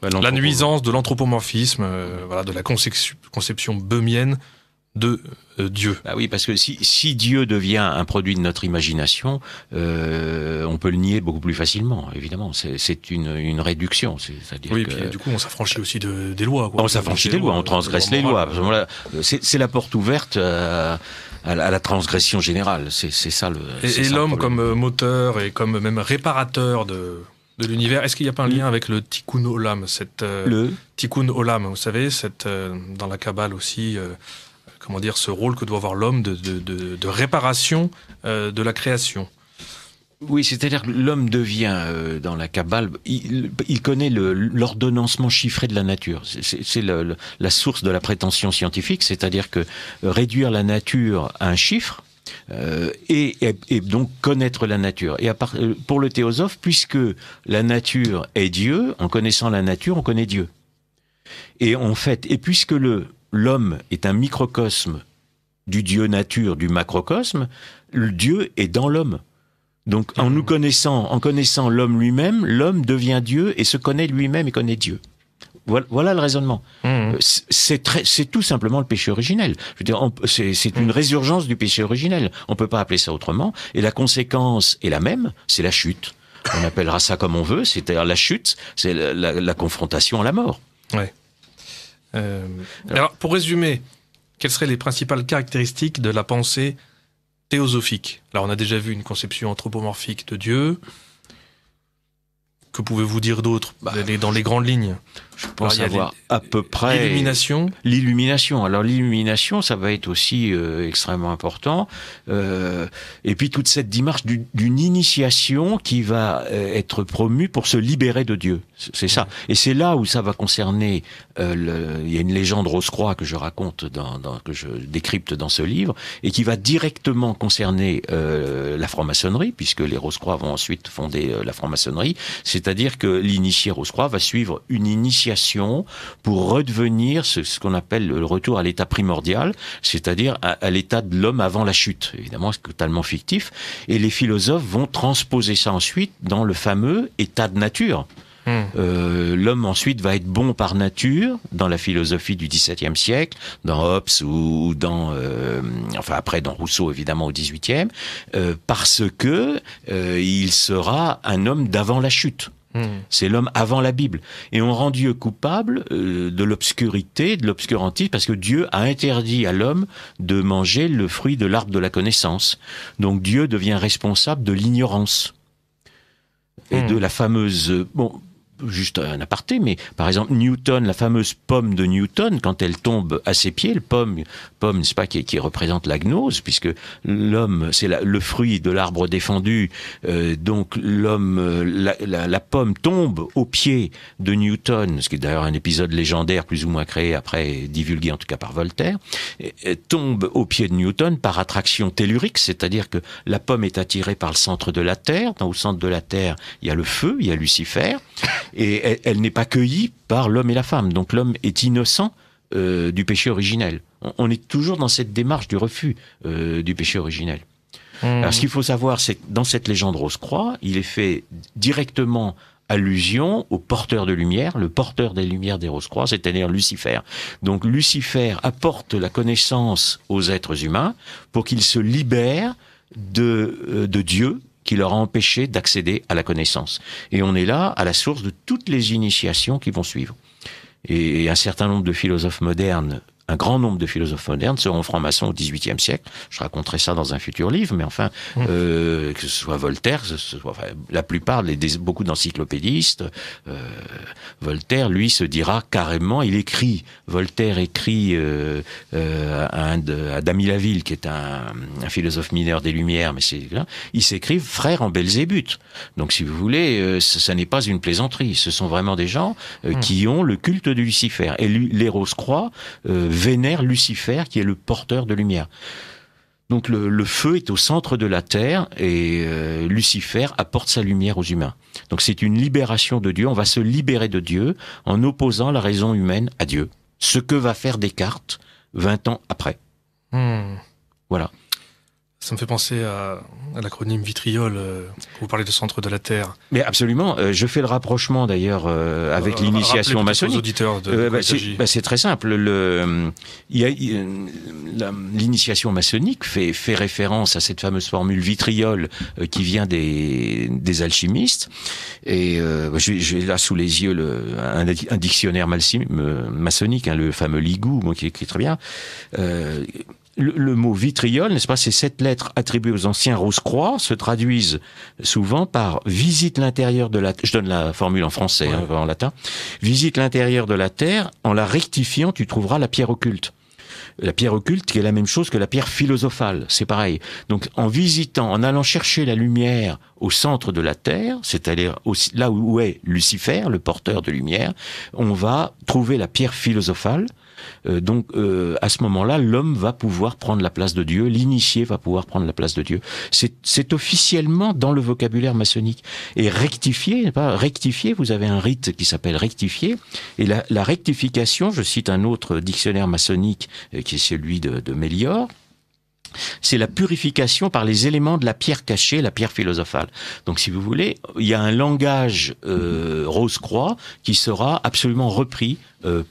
la nuisance de l'anthropomorphisme, de la conception böhmienne de Dieu. Ah oui, parce que si Dieu devient un produit de notre imagination, on peut le nier beaucoup plus facilement, évidemment. C'est une réduction. C'est-à-dire oui, puis du coup, on s'affranchit aussi des lois. On s'affranchit des lois, on transgresse les lois. C'est la porte ouverte à la transgression générale. C'est ça le. Et l'homme comme moteur et comme même réparateur de l'univers. Est-ce qu'il n'y a pas un lien avec le Tikkun Olam, Tikkun Olam, vous savez, dans la Kabbale aussi. Comment dire, ce rôle que doit avoir l'homme de réparation de la création. Oui, c'est-à-dire que l'homme devient, dans la Kabbale, il connaît l'ordonnancement chiffré de la nature. C'est la source de la prétention scientifique, c'est-à-dire que réduire la nature à un chiffre, et donc connaître la nature. Et pour le théosophe, puisque la nature est Dieu, en connaissant la nature, on connaît Dieu. Et en fait, et puisque l'homme est un microcosme du Dieu nature, du macrocosme, le Dieu est dans l'homme. Donc, en connaissant l'homme lui-même, l'homme devient Dieu et se connaît lui-même et connaît Dieu. Voilà le raisonnement. C'est tout simplement le péché originel. Je veux dire, c'est une résurgence du péché originel. On peut pas appeler ça autrement. Et la conséquence est la même, c'est la chute. On appellera ça comme on veut, c'est-à-dire la chute, c'est la confrontation à la mort. Ouais. Alors, pour résumer, quelles seraient les principales caractéristiques de la pensée théosophique ? Alors, on a déjà vu une conception anthropomorphique de Dieu. Que pouvez-vous dire d'autre dans les grandes lignes ? Je pense avoir à peu près... L'illumination. L'illumination. Alors, l'illumination, ça va être aussi extrêmement important. Et puis, toute cette démarche d'une initiation qui va être promue pour se libérer de Dieu. C'est ça. Et c'est là où ça va concerner. Il y a une légende Rose-Croix que je raconte, que je décrypte dans ce livre, et qui va directement concerner la franc-maçonnerie, puisque les Rose-Croix vont ensuite fonder la franc-maçonnerie. C'est-à-dire que l'initié Rose-Croix va suivre une initiation pour redevenir ce qu'on appelle le retour à l'état primordial, c'est-à-dire à l'état de l'homme avant la chute. Évidemment, c'est totalement fictif. Et les philosophes vont transposer ça ensuite dans le fameux état de nature. L'homme ensuite va être bon par nature dans la philosophie du XVIIe siècle, dans Hobbes ou dans, après dans Rousseau évidemment au XVIIIe, parce que il sera un homme d'avant la chute. C'est l'homme avant la Bible. Et on rend Dieu coupable de l'obscurité, de l'obscurantisme, parce que Dieu a interdit à l'homme de manger le fruit de l'arbre de la connaissance. Donc Dieu devient responsable de l'ignorance. Et de la fameuse... Juste un aparté, mais par exemple Newton, la fameuse pomme de Newton, quand elle tombe à ses pieds, pomme, n'est-ce pas, qui représente la gnose, puisque l'homme, c'est le fruit de l'arbre défendu, donc l'homme, la pomme tombe aux pieds de Newton, ce qui est d'ailleurs un épisode légendaire plus ou moins créé après, divulgué en tout cas par Voltaire, tombe aux pieds de Newton par attraction tellurique, c'est-à-dire que la pomme est attirée par le centre de la Terre. Au centre de la Terre, il y a le feu, il y a Lucifer. Et elle n'est pas cueillie par l'homme et la femme. Donc l'homme est innocent du péché originel. On est toujours dans cette démarche du refus du péché originel. Alors ce qu'il faut savoir, c'est que dans cette légende Rose-Croix, il est fait directement allusion au porteur de lumière, le porteur des lumières des Rose-Croix, c'est-à-dire Lucifer. Donc Lucifer apporte la connaissance aux êtres humains pour qu'ils se libèrent de Dieu, qui leur a empêché d'accéder à la connaissance. Et on est là à la source de toutes les initiations qui vont suivre. Et un certain nombre de philosophes modernes, un grand nombre de philosophes modernes seront francs-maçons au XVIIIe siècle. Je raconterai ça dans un futur livre, mais enfin, que ce soit Voltaire, la plupart, beaucoup d'encyclopédistes, Voltaire, lui, se dira carrément, Voltaire écrit à Damy Laville, qui est un philosophe mineur des Lumières, mais il s'écrit frère en Belzébuth. Donc, si vous voulez, ça n'est pas une plaisanterie. Ce sont vraiment des gens qui ont le culte de Lucifer. Et les Rose-Croix vénère Lucifer, qui est le porteur de lumière. Donc le feu est au centre de la terre et Lucifer apporte sa lumière aux humains. Donc c'est une libération de Dieu. On va se libérer de Dieu en opposant la raison humaine à Dieu. Ce que va faire Descartes 20 ans après. Voilà. Ça me fait penser à l'acronyme Vitriol, vous parlez de centre de la Terre. Mais absolument, je fais le rapprochement d'ailleurs avec l'initiation maçonnique. Aux auditeurs c'est très simple. L'initiation maçonnique fait référence à cette fameuse formule Vitriol qui vient des alchimistes. Et j'ai là sous les yeux un dictionnaire maçonnique, le fameux Ligou, qui écrit très bien. Le mot vitriol, n'est-ce pas, ces 7 lettres attribuées aux anciens Rose-Croix se traduisent souvent par visite l'intérieur de la... Je donne la formule en français, en latin. Visite l'intérieur de la terre, en la rectifiant, tu trouveras la pierre occulte. La pierre occulte qui est la même chose que la pierre philosophale, c'est pareil. Donc en visitant, en allant chercher la lumière au centre de la terre, c'est-à-dire là où est Lucifer, le porteur de lumière, on va trouver la pierre philosophale. Donc à ce moment-là, l'homme va pouvoir prendre la place de Dieu, l'initié va pouvoir prendre la place de Dieu. C'est officiellement dans le vocabulaire maçonnique. Et rectifier, n'est pas rectifier, vous avez un rite qui s'appelle rectifier, et la rectification, je cite un autre dictionnaire maçonnique qui est celui de Mélior, c'est la purification par les éléments de la pierre cachée, la pierre philosophale. Donc, si vous voulez, il y a un langage Rose-Croix qui sera absolument repris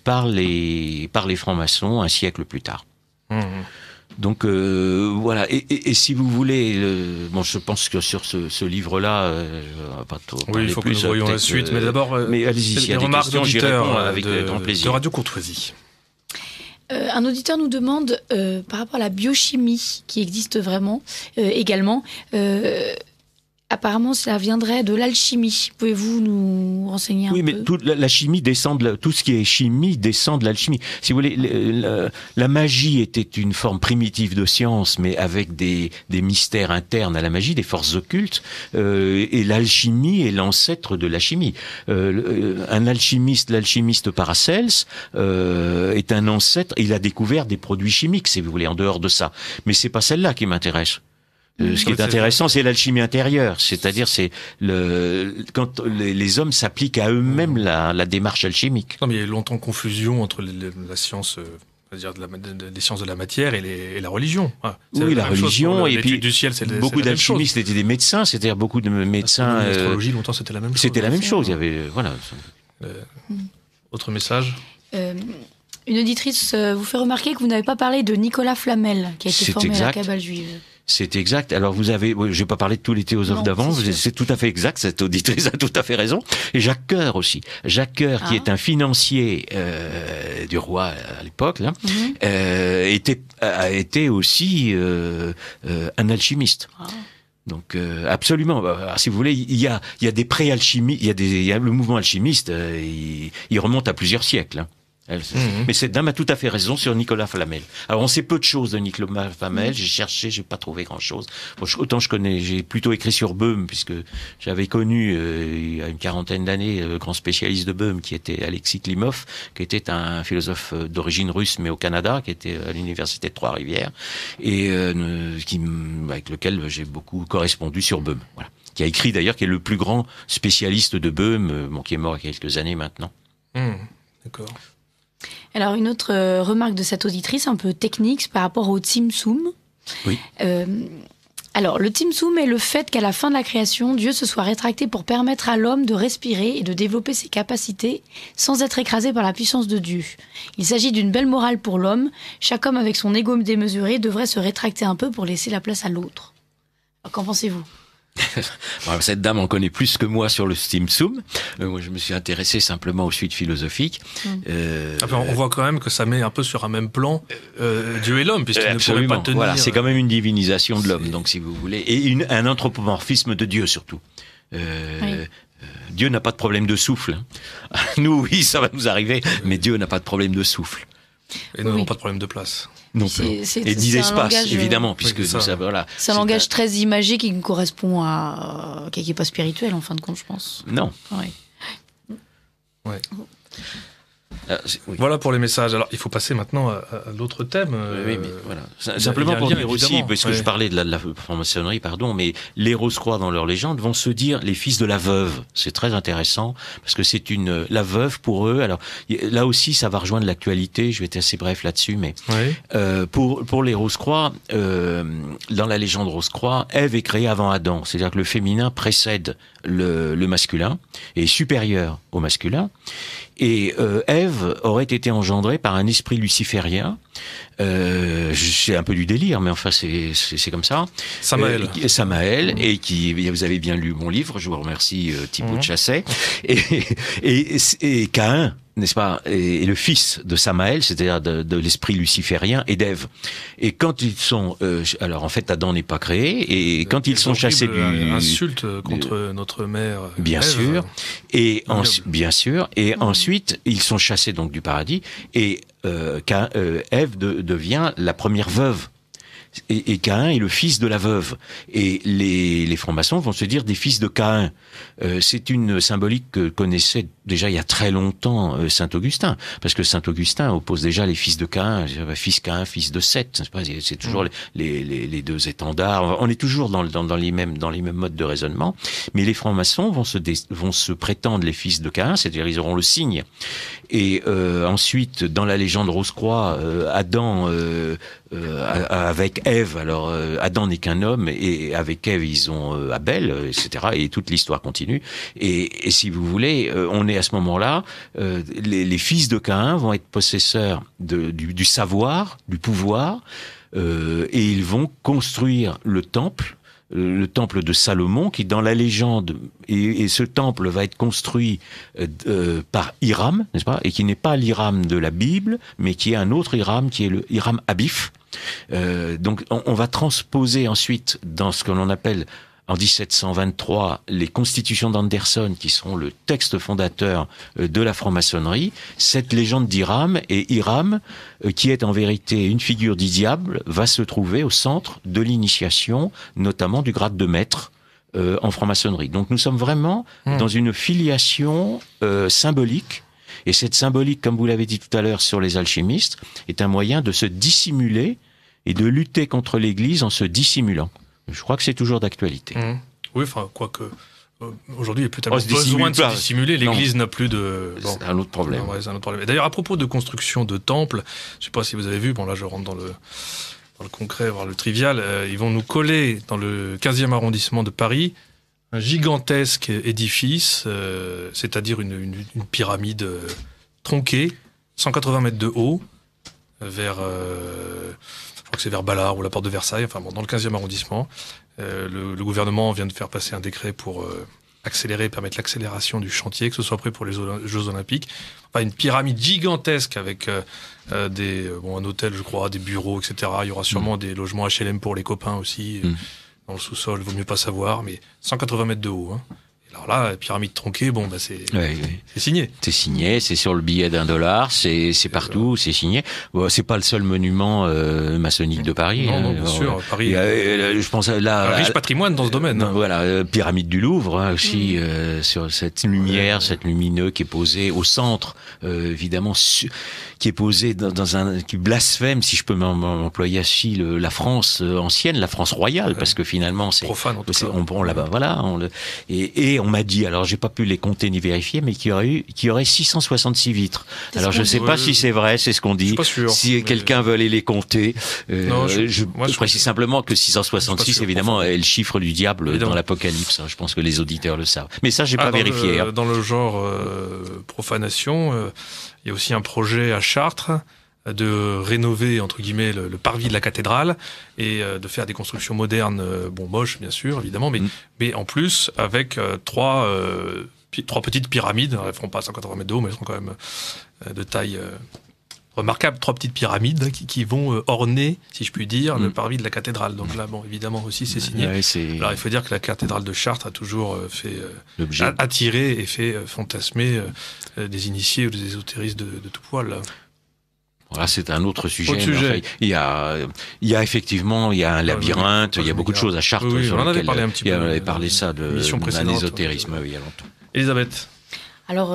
par les francs-maçons un siècle plus tard. Donc voilà. Et si vous voulez, je pense que sur ce livre-là, pas trop. Oui, il faut que nous voyions la suite. Mais d'abord, allez-y, s'il y a des questions, j'y réponds avec grand plaisir. De Radio Courtoisie. Un auditeur nous demande, par rapport à la biochimie qui existe vraiment également, apparemment, cela viendrait de l'alchimie. Pouvez-vous nous renseigner un peu ? Oui, mais toute la chimie descend tout ce qui est chimie descend de l'alchimie. Si vous voulez, la magie était une forme primitive de science, mais avec des mystères internes à la magie, des forces occultes. Et l'alchimie est l'ancêtre de la chimie. L'alchimiste Paracels est un ancêtre. Il a découvert des produits chimiques, si vous voulez, en dehors de ça. Mais c'est pas celle-là qui m'intéresse. Ce qui est intéressant, c'est l'alchimie intérieure, c'est-à-dire quand les hommes s'appliquent à eux-mêmes la démarche alchimique. Non, mais il y a eu longtemps confusion entre la science, c'est-à-dire les sciences de la matière et la religion. Oui, la religion et puis du ciel, beaucoup d'alchimistes étaient des médecins, c'est-à-dire beaucoup de médecins. L'astrologie, longtemps, c'était la même chose. C'était la même chose. Il y avait autre message. Une auditrice vous fait remarquer que vous n'avez pas parlé de Nicolas Flamel, qui a été formé à la Kabbale juive. C'est exact. Alors je vais pas parler de tous les théosophes d'avant, c'est tout à fait exact, cette auditrice a tout à fait raison. Et Jacques Coeur aussi. Jacques Coeur, qui est un financier du roi à l'époque, là, a été aussi un alchimiste. Donc absolument. Si vous voulez, il y a des pré-alchimistes, il y a le mouvement alchimiste, il remonte à plusieurs siècles. Mais cette dame a tout à fait raison sur Nicolas Flamel. Alors on sait peu de choses de Nicolas Flamel, j'ai cherché, j'ai pas trouvé grand-chose. Autant j'ai plutôt écrit sur Böhm, puisque j'avais connu il y a une quarantaine d'années le grand spécialiste de Böhm, qui était Alexis Klimov, qui était un philosophe d'origine russe mais au Canada, qui était à l'université de Trois-Rivières, et avec lequel j'ai beaucoup correspondu sur Böhm. Voilà. Qui a écrit d'ailleurs, qui est le plus grand spécialiste de Böhm, qui est mort il y a quelques années maintenant. D'accord. Alors, une autre remarque de cette auditrice, un peu technique, par rapport au Tzimtzum. Oui. Alors, le Tzimtzum est le fait qu'à la fin de la création, Dieu se soit rétracté pour permettre à l'homme de respirer et de développer ses capacités sans être écrasé par la puissance de Dieu. Il s'agit d'une belle morale pour l'homme. Chaque homme, avec son ego démesuré, devrait se rétracter un peu pour laisser la place à l'autre. Alors, qu'en pensez-vous ? Cette dame en connaît plus que moi sur le Tzimtzum. Moi, je me suis intéressé simplement aux suites philosophiques. On voit quand même que ça met un peu sur un même plan Dieu et l'homme, puisqu'il ne pourrait pas tenir. Voilà, c'est quand même une divinisation de l'homme, donc si vous voulez, et un anthropomorphisme de Dieu surtout. Dieu n'a pas de problème de souffle. Nous, oui, ça va nous arriver, mais Dieu n'a pas de problème de souffle. Et nous n'avons pas de problème de place. Non plus. Et ni d'espace, évidemment, puisque voilà. C'est un langage très imagé qui correspond à qui n'est pas spirituel en fin de compte, je pense. Non. Ouais. Voilà pour les messages. Alors, il faut passer maintenant à l'autre thème. Oui, mais voilà. Simplement pour dire aussi, parce que je parlais de la franc-maçonnerie, mais les Rose-Croix dans leur légende vont se dire les fils de la veuve. C'est très intéressant parce que c'est la veuve pour eux. Alors là aussi, ça va rejoindre l'actualité. Je vais être assez bref là-dessus, mais pour les Rose-Croix, dans la légende Rose-Croix, Ève est créée avant Adam. C'est-à-dire que le féminin précède le masculin et est supérieur au masculin. Et Ève aurait été engendrée par un esprit luciférien. C'est un peu du délire, mais enfin c'est comme ça. Samaël, et vous avez bien lu mon livre, je vous remercie Thibaut de Chasset. Et Caïn, n'est-ce pas, est le fils de Samaël, c'est-à-dire de l'esprit luciférien et d'Ève. Et quand ils sont, alors en fait Adam n'est pas créé, et quand ils sont chassés insulte contre notre mère. Bien Ève. sûr, bien sûr, et ensuite ils sont chassés donc du paradis, et Ève devient la première veuve. Et Caïn est le fils de la veuve. Et les francs-maçons vont se dire des fils de Caïn. C'est une symbolique que connaissait déjà il y a très longtemps Saint-Augustin. Parce que Saint-Augustin oppose déjà les fils de Caïn, fils Caïn, fils de Seth. C'est toujours les deux étendards. On est toujours dans les mêmes modes de raisonnement. Mais les francs-maçons vont se prétendre les fils de Caïn, c'est-à-dire ils auront le signe. Et ensuite, dans la légende Rose-Croix, Adam avec Ève, alors Adam n'est qu'un homme, et avec Ève ils ont Abel, etc. Et toute l'histoire continue. Et si vous voulez, on est à ce moment-là, les fils de Caïn vont être possesseurs du savoir, du pouvoir, et ils vont construire le temple de Salomon, qui dans la légende, et ce temple va être construit par Hiram, n'est-ce pas, et qui n'est pas l'Hiram de la Bible, mais qui est un autre Hiram, qui est le Hiram Abif. Donc on va transposer ensuite dans ce que l'on appelle en 1723 les constitutions d'Anderson, qui sont le texte fondateur de la franc-maçonnerie, cette légende d'Hiram, et Hiram, qui est en vérité une figure du diable, va se trouver au centre de l'initiation, notamment du grade de maître en franc-maçonnerie. Donc nous sommes vraiment dans une filiation symbolique. Et cette symbolique, comme vous l'avez dit tout à l'heure sur les alchimistes, est un moyen de se dissimuler et de lutter contre l'Église en se dissimulant. Je crois que c'est toujours d'actualité. Oui, enfin, quoique... aujourd'hui, il n'y a plus tellement besoin de se dissimuler. L'Église n'a plus de... Bon, c'est un autre problème. Ouais, c'est un autre problème. D'ailleurs, à propos de construction de temples, je ne sais pas si vous avez vu, bon là je rentre dans le concret, voire le trivial, ils vont nous coller dans le 15e arrondissement de Paris un gigantesque édifice, c'est-à-dire une pyramide tronquée, 180 mètres de haut, vers... je crois que c'est vers Ballard ou la porte de Versailles, enfin bon, dans le 15e arrondissement. Le gouvernement vient de faire passer un décret pour permettre l'accélération du chantier, que ce soit prêt pour les Jeux Olympiques. Enfin, une pyramide gigantesque avec un hôtel, je crois, des bureaux, etc. Il y aura sûrement des logements HLM pour les copains aussi. Dans le sous-sol, vaut mieux pas savoir, mais 180 mètres de haut. Alors là, la pyramide tronquée, bon, bah c'est signé. C'est signé, c'est sur le billet $1, c'est partout, c'est signé. Bon, c'est pas le seul monument maçonnique de Paris. Non, bien sûr, Paris. Je pense un riche patrimoine dans ce domaine. Voilà, pyramide du Louvre aussi, sur cette lumière, cette lumineux qui est posée au centre, évidemment, qui est posée qui blasphème, si je peux m'employer ainsi, la France ancienne, la France royale, parce que finalement c'est profane. Et on m'a dit, alors j'ai pas pu les compter ni vérifier, mais qu'il y aurait 666 vitres. Alors je sais pas si c'est vrai, c'est ce qu'on dit. Je suis pas sûr, si quelqu'un veut aller les compter, je précise simplement que 666 évidemment est le chiffre du diable dans l'Apocalypse. Je pense que les auditeurs le savent. Mais ça j'ai pas vérifié. Dans le genre profanation, il y a aussi un projet à Chartres de rénover, entre guillemets, le parvis de la cathédrale et de faire des constructions modernes, moches, bien sûr, évidemment, mais en plus, avec trois petites pyramides. Elles ne feront pas 180 mètres de haut, mais elles seront quand même de taille remarquable. 3 petites pyramides qui vont orner, si je puis dire, le parvis de la cathédrale. Donc là, évidemment aussi, c'est signé. Alors, il faut dire que la cathédrale de Chartres a toujours fait attirer et fait fantasmer des initiés ou des ésotéristes de tout poil, là. Voilà, c'est un autre sujet. Enfin, il y a effectivement, il y a un labyrinthe, il y a beaucoup de choses à Chartres. Oui, on en avait parlé un petit peu. On avait parlé ça d'un ésotérisme, il y a longtemps. Elisabeth. Alors,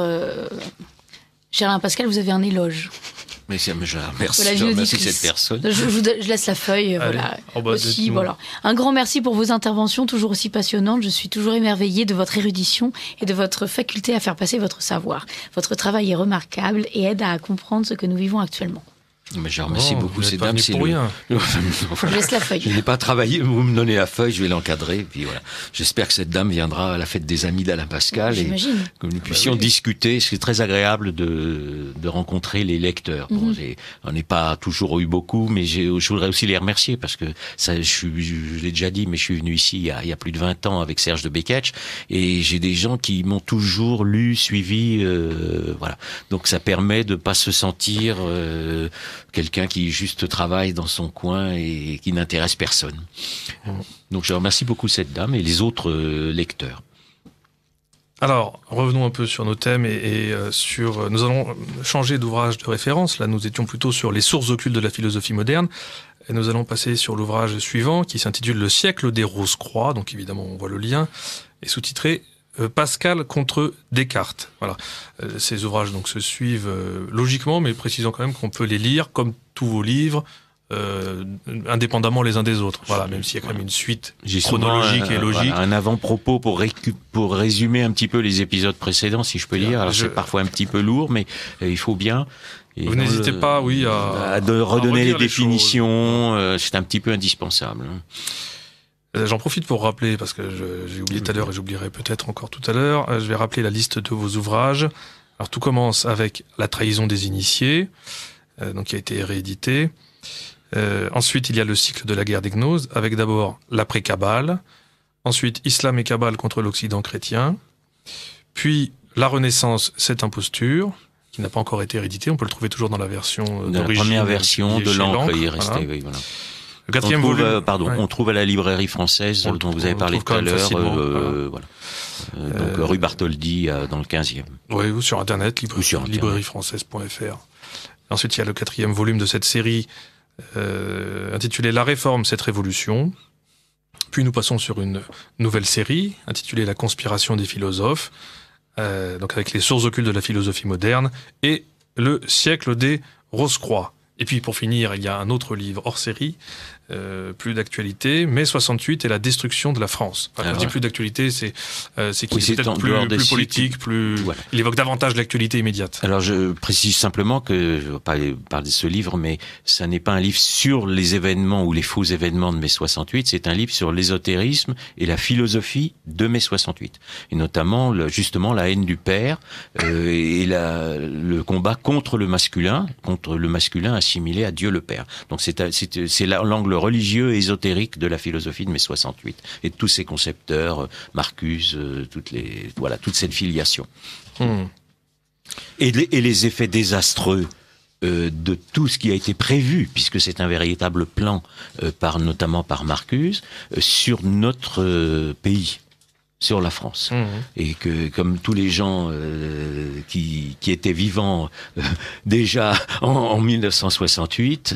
cher Alain Pascal, vous avez un éloge. Mais je remercie cette personne. Je laisse la feuille. Voilà. Un grand merci pour vos interventions, toujours aussi passionnantes. Je suis toujours émerveillée de votre érudition et de votre faculté à faire passer votre savoir. Votre travail est remarquable et aide à comprendre ce que nous vivons actuellement. Mais je remercie beaucoup ces dames. C'est pour rien. Je laisse la feuille. Je n'ai pas travaillé, vous me donnez la feuille, je vais l'encadrer. Et puis voilà. J'espère que cette dame viendra à la fête des amis d'Alain Pascal et que nous puissions discuter. C'est très agréable de rencontrer les lecteurs. Bon, on n'est pas toujours eu beaucoup, mais je voudrais aussi les remercier parce que ça, je l'ai déjà dit, mais je suis venu ici il y a plus de 20 ans avec Serge de Beketch et j'ai des gens qui m'ont toujours lu, suivi, voilà. Donc ça permet de pas se sentir quelqu'un qui juste travaille dans son coin et qui n'intéresse personne. Donc je remercie beaucoup cette dame et les autres lecteurs. Alors, revenons un peu sur nos thèmes et sur... Nous allons changer d'ouvrage de référence. Là, nous étions plutôt sur les sources occultes de la philosophie moderne. Et nous allons passer sur l'ouvrage suivant qui s'intitule « Le siècle des Rose-Croix ». Donc évidemment, on voit le lien. Et sous-titré Pascal contre Descartes. Voilà. Ces ouvrages donc se suivent logiquement, mais précisons quand même qu'on peut les lire comme tous vos livres, indépendamment les uns des autres. Voilà, même s'il y a quand même une suite chronologique et logique. Voilà, un avant-propos pour résumer un petit peu les épisodes précédents, si je peux dire. Alors c'est parfois un petit peu lourd, mais il faut bien. Et vous n'hésitez pas, à redonner les définitions. C'est un petit peu indispensable. J'en profite pour rappeler, parce que j'ai oublié tout à l'heure et j'oublierai peut-être encore tout à l'heure, je vais rappeler la liste de vos ouvrages. Alors tout commence avec La trahison des initiés, donc qui a été réédité. Ensuite, il y a le cycle de la guerre des gnoses, avec d'abord l'après-Kabbale. Ensuite, Islam et Kabbale contre l'Occident chrétien. Puis, La Renaissance, cette imposture, qui n'a pas encore été réédité. On peut le trouver toujours dans la version d'origine. La première version de l'encre, il est resté, voilà. Oui, voilà. Le 4e volume. On trouve à la librairie française dont vous avez parlé tout à l'heure. Voilà. Donc rue Bartholdi dans le 15e. Oui, ou sur Internet, librairiefrançaise.fr. Ensuite, il y a le 4e volume de cette série intitulé La Réforme, cette révolution. Puis nous passons sur une nouvelle série intitulée La conspiration des philosophes, donc avec les sources occultes de la philosophie moderne, et le siècle des Rose-Croix. Et puis pour finir, il y a un autre livre hors série, plus d'actualité, mai 68 et la destruction de la France. Enfin, quand je dis plus d'actualité, c'est qu'il est peut-être plus politique, il évoque davantage l'actualité immédiate. Alors je précise simplement que, je ne vais pas parler de ce livre, mais ça n'est pas un livre sur les événements ou les faux événements de mai 68, c'est un livre sur l'ésotérisme et la philosophie de mai 68. Et notamment, justement, la haine du père et le combat contre le masculin assimilé à Dieu le Père. Donc c'est l'angle religieux et ésotérique de la philosophie de mai 68 et de tous ces concepteurs, Marcuse, toute cette filiation. Et les effets désastreux de tout ce qui a été prévu, puisque c'est un véritable plan notamment par Marcuse, sur notre pays. Sur la France. Et que, comme tous les gens qui étaient vivants déjà en 1968,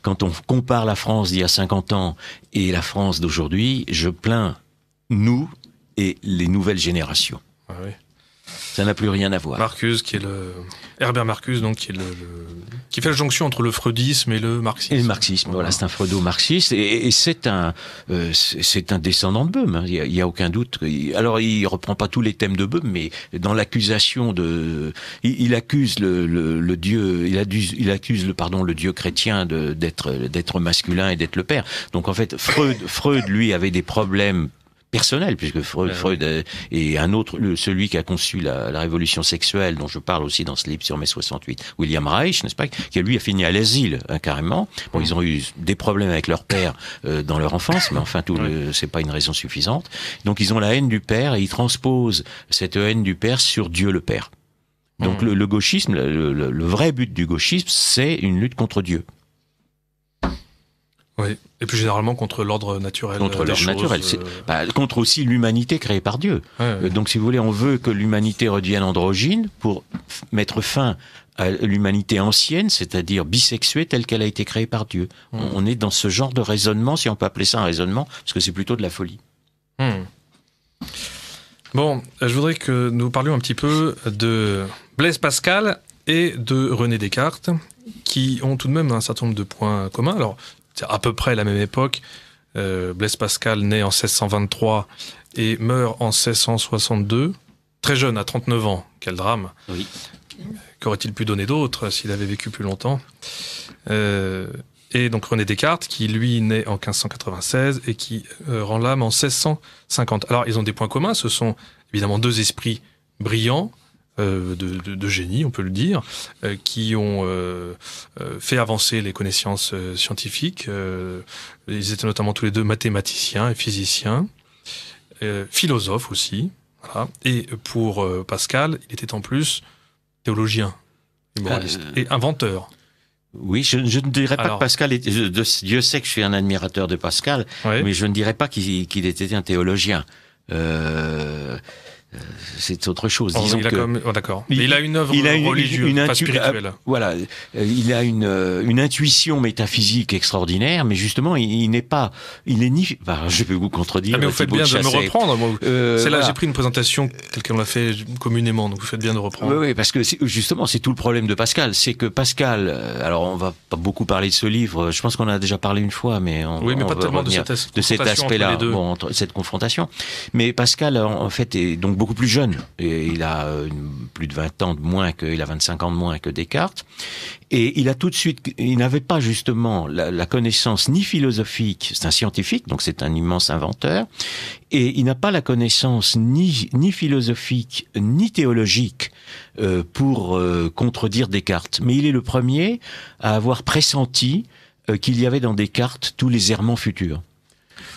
quand on compare la France d'il y a 50 ans et la France d'aujourd'hui, je plains nous et les nouvelles générations. Ah oui. Ça n'a plus rien à voir. Marcuse, Herbert Marcuse, donc, qui fait la jonction entre le freudisme et le marxisme. Et le marxisme, voilà, c'est un freudo-marxiste, et c'est un descendant de Böhm, hein, il y a aucun doute. Alors, il reprend pas tous les thèmes de Böhm, mais dans l'accusation il accuse le dieu, il accuse le dieu chrétien d'être masculin et d'être le père. Donc, en fait, Freud, lui, avait des problèmes personnel, puisque Freud est un autre, celui qui a conçu la révolution sexuelle, dont je parle aussi dans ce livre sur mai 68, William Reich, n'est-ce pas, qui lui a fini à l'asile, carrément. Bon, ils ont eu des problèmes avec leur père dans leur enfance, mais enfin, c'est pas une raison suffisante. Donc, ils ont la haine du père et ils transposent cette haine du père sur Dieu le Père. Donc, le gauchisme, le vrai but du gauchisme, c'est une lutte contre Dieu. Oui, et plus généralement contre l'ordre naturel. Contre l'ordre naturel, contre aussi l'humanité créée par Dieu. Donc si vous voulez, on veut que l'humanité redevienne androgyne pour mettre fin à l'humanité ancienne, c'est-à-dire bisexuée telle qu'elle a été créée par Dieu. On est dans ce genre de raisonnement, si on peut appeler ça un raisonnement, parce que c'est plutôt de la folie. Bon, je voudrais que nous parlions un petit peu de Blaise Pascal et de René Descartes, qui ont tout de même un certain nombre de points communs. Alors, c'est à peu près la même époque. Blaise Pascal naît en 1623 et meurt en 1662. Très jeune, à 39 ans. Quel drame. Oui. Qu'aurait-il pu donner d'autre s'il avait vécu plus longtemps ? Et donc René Descartes, qui lui naît en 1596 et qui rend l'âme en 1650. Alors, ils ont des points communs. Ce sont évidemment deux esprits brillants, de génie, on peut le dire, qui ont fait avancer les connaissances scientifiques. Ils étaient notamment tous les deux mathématiciens et physiciens, philosophes aussi. Voilà. Et pour Pascal, il était en plus théologien et moraliste et inventeur. Oui, je ne dirais pas que Pascal était... Dieu sait que je suis un admirateur de Pascal, mais je ne dirais pas qu'il était un théologien. C'est autre chose. Disons d'accord. Il a une œuvre religieuse, pas spirituelle. Voilà, il a une intuition métaphysique extraordinaire, mais justement, il n'est ni. Enfin, je vais vous contredire. Mais vous faites bien de me reprendre. C'est là, j'ai pris une présentation telle qu'on l'a fait communément, donc vous faites bien de reprendre. Oui, parce que justement, c'est tout le problème de Pascal, c'est que Pascal. Alors, on va pas beaucoup parler de ce livre. Je pense qu'on a déjà parlé une fois, mais mais pas tellement de cet aspect-là, entre cette confrontation. Mais Pascal, en fait, est donc beaucoup plus jeune. Et il a plus de 20 ans de moins il a 25 ans de moins que Descartes. Et il a tout de suite, il n'avait pas justement la connaissance ni philosophique, c'est un scientifique, donc c'est un immense inventeur, et il n'a pas la connaissance ni philosophique, ni théologique pour contredire Descartes. Mais il est le premier à avoir pressenti qu'il y avait dans Descartes tous les errements futurs.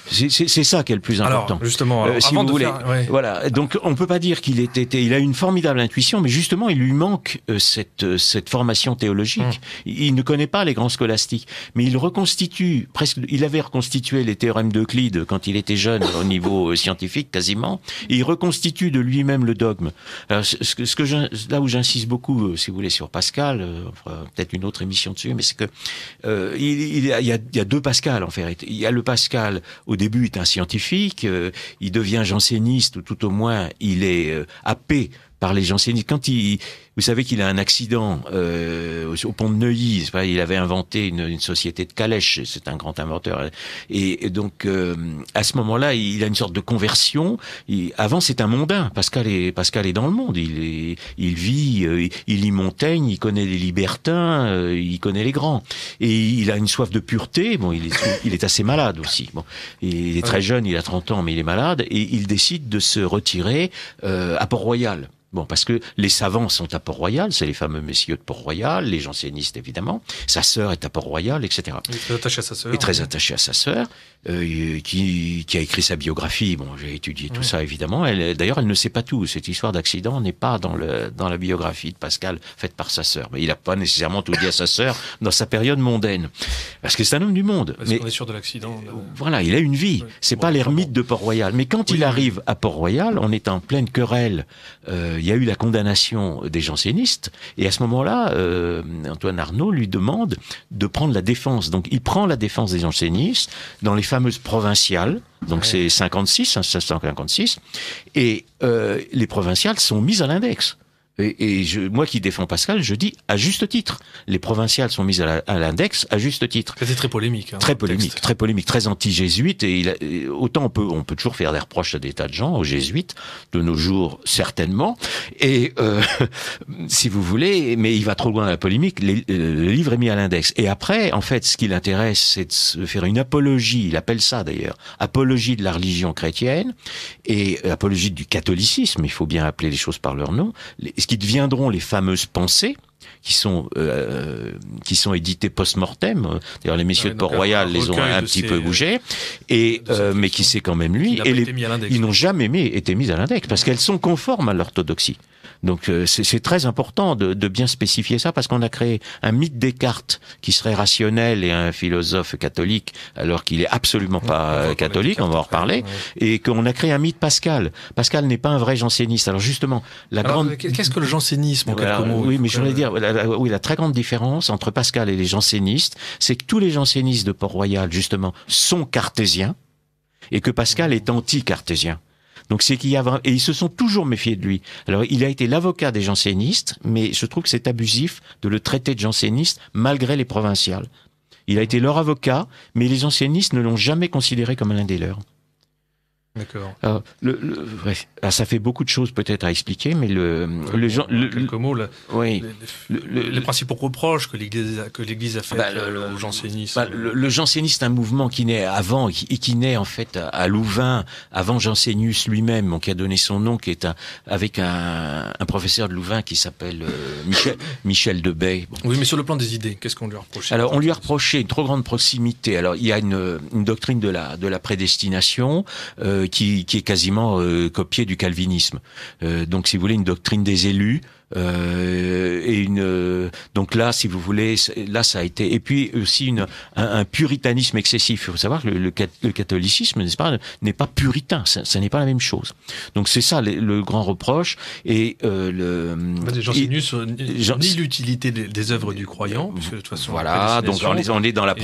C'est ça qui est le plus important. Alors, justement, si avant vous de voulez. faire... Voilà. Donc, on peut pas dire il a une formidable intuition, mais justement, il lui manque cette formation théologique. Il ne connaît pas les grands scolastiques, mais il avait reconstitué les théorèmes d'Euclide quand il était jeune au niveau scientifique, quasiment, et il reconstitue de lui-même le dogme. Alors, là où j'insiste beaucoup, si vous voulez, sur Pascal, on fera peut-être une autre émission dessus, mais c'est que il y a deux Pascal, en fait. Il y a le Pascal, au début, est un scientifique, il devient janséniste, ou tout au moins, il est happé par les jansénistes. Vous savez qu'il a un accident au pont de Neuilly. Il avait inventé une société de calèches. C'est un grand inventeur. Et donc, à ce moment-là, il a une sorte de conversion. Avant, c'est un mondain. Pascal est dans le monde. Il vit, il lit Montaigne, il connaît les libertins, il connaît les grands. Et il a une soif de pureté. Bon, il est assez malade aussi. Bon, il est très jeune, il a 30 ans, mais il est malade. Et il décide de se retirer à Port-Royal. Bon, parce que les savants sont à Port-Royal, c'est les fameux messieurs de Port-Royal, les jansénistes évidemment, sa sœur est à Port-Royal, etc. Il est très attaché à sa sœur. Il est très attaché à sa sœur, qui a écrit sa biographie. Bon, j'ai étudié tout ça évidemment. D'ailleurs, elle ne sait pas tout. Cette histoire d'accident n'est pas dans la biographie de Pascal faite par sa sœur. Mais il n'a pas nécessairement tout dit à sa sœur dans sa période mondaine, parce que c'est un homme du monde. Mais on est sûr de l'accident. Voilà, il a une vie. C'est pas l'ermite de Port-Royal. Mais quand il arrive à Port-Royal, on est en pleine querelle. Il y a eu la condamnation des jansénistes, et à ce moment-là, Antoine Arnauld lui demande de prendre la défense. Donc, il prend la défense des jansénistes dans les fameuses provinciales. Donc, c'est 1556, et les provinciales sont mises à l'index. Moi qui défends Pascal, je dis à juste titre. Les provinciales sont mises à l'index à juste titre. C'était très polémique. Hein, très polémique, très anti-jésuite. Et autant on peut toujours faire des reproches à des tas de gens, aux jésuites, de nos jours certainement. Et si vous voulez, mais il va trop loin dans la polémique. Le livre est mis à l'index. Et après, en fait, ce qui l'intéresse, c'est de faire une apologie. Il appelle ça d'ailleurs apologie de la religion chrétienne et apologie du catholicisme. Il faut bien appeler les choses par leur nom. Ce qui deviendront les fameuses pensées, qui sont éditées post-mortem. D'ailleurs, les messieurs de Port-Royal les ont un petit peu bougé, mais qui c'est quand même lui. Ils n'ont jamais été mis à l'index parce qu'elles sont conformes à l'orthodoxie. Donc c'est très important de bien spécifier ça, parce qu'on a créé un mythe Descartes qui serait rationnel et un philosophe catholique, alors qu'il est absolument pas catholique, on va en reparler, et qu'on a créé un mythe Pascal. Pascal n'est pas un vrai janséniste. Alors justement, qu'est-ce que le jansénisme en quelques mots? Oui, mais je voulais dire, la très grande différence entre Pascal et les jansénistes, c'est que tous les jansénistes de Port-Royal, justement, sont cartésiens, et que Pascal est anti-cartésien. Donc et ils se sont toujours méfiés de lui. Alors il a été l'avocat des jansénistes, mais je trouve que c'est abusif de le traiter de janséniste malgré les provinciales. Il a été leur avocat, mais les jansénistes ne l'ont jamais considéré comme l'un des leurs. D'accord. Alors, ça fait beaucoup de choses peut-être à expliquer, mais quelques mots, les principaux reproches que l'Église a fait au jansénisme. Le jansénisme, un mouvement qui naît avant, qui naît en fait à Louvain, avant Jansénius lui-même, qui a donné son nom, qui est avec un professeur de Louvain qui s'appelle Michel Debay. Bon. Oui, mais sur le plan des idées, qu'est-ce qu'on lui a reproché? Alors, on lui a reproché une trop grande proximité. Alors, il y a une doctrine de la prédestination, qui est quasiment copiée du calvinisme. Donc, si vous voulez, une doctrine des élus. Donc là, si vous voulez, là ça a été, et puis aussi un puritanisme excessif. Il faut savoir que le catholicisme, n'est-ce pas, n'est pas puritain, ça n'est pas la même chose. Donc c'est ça le grand reproche. Et Jansénius ni l'utilité des œuvres du croyant, puisque de toute façon. Voilà, donc on est dans le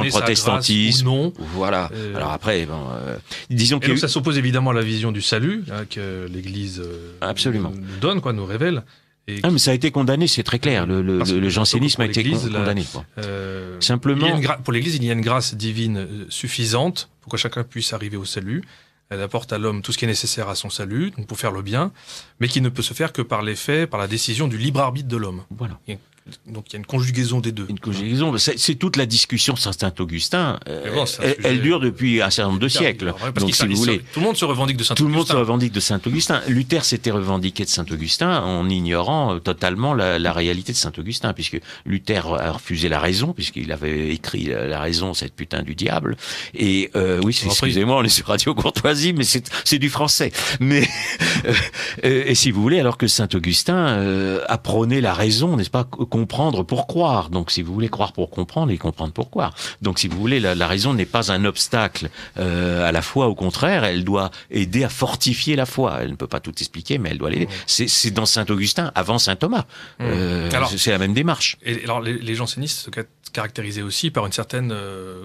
protestantisme. Non. Voilà. Alors après, disons que ça s'oppose évidemment à la vision du salut que l'Église absolument nous donne, nous révèle. Mais ça a été condamné, c'est très clair. Le jansénisme a été condamné. Simplement, pour l'Église, il y a une grâce divine suffisante pour que chacun puisse arriver au salut. Elle apporte à l'homme tout ce qui est nécessaire à son salut, donc pour faire le bien, mais qui ne peut se faire que par l'effet, par la décision du libre arbitre de l'homme. Voilà. Donc il y a une conjugaison des deux. Une conjugaison, c'est toute la discussion sur Saint-Augustin. Elle dure depuis un certain nombre de siècles. Donc si vous voulez, tout le monde se revendique de Saint-Augustin. Tout le monde se revendique de Saint-Augustin. Luther s'était revendiqué de Saint-Augustin en ignorant totalement la réalité de Saint-Augustin, puisque Luther a refusé la raison, puisqu'il avait écrit la raison, cette putain du diable. Et oui, excusez-moi, on est sur Radio Courtoisie, mais c'est du français. Mais et si vous voulez, alors que Saint-Augustin a prôné la raison, n'est-ce pas? Comprendre pour croire. Donc, si vous voulez croire pour comprendre et comprendre pour croire. Donc, si vous voulez, la raison n'est pas un obstacle à la foi. Au contraire, elle doit aider à fortifier la foi. Elle ne peut pas tout expliquer, mais elle doit l'aider. C'est dans Saint-Augustin, avant Saint-Thomas. C'est la même démarche. Et alors, les jansénistes se caractérisaient aussi par une certaine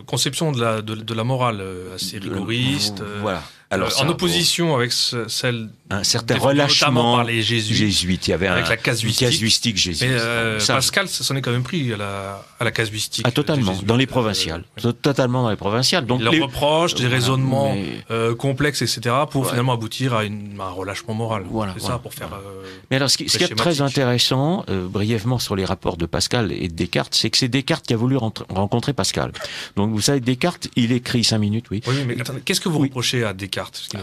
conception de la morale assez rigoriste. Voilà. Alors, en opposition avec celle un certain relâchement par les jésuites. Il y avait avec la casuistique jésuite. Mais Pascal, ça s'en est quand même pris à la casuistique. Ah, totalement, dans les provinciales. Totalement dans les provinciales. Donc, il leur reproche des raisonnements complexes, etc., pour finalement aboutir à un relâchement moral. C'est ça, pour faire... Mais alors, ce qui est très intéressant, brièvement sur les rapports de Pascal et de Descartes, c'est que c'est Descartes qui a voulu rencontrer Pascal. Donc, vous savez, Descartes, il écrit 5 minutes, oui. Oui, mais attendez, qu'est-ce que vous reprochez à Descartes?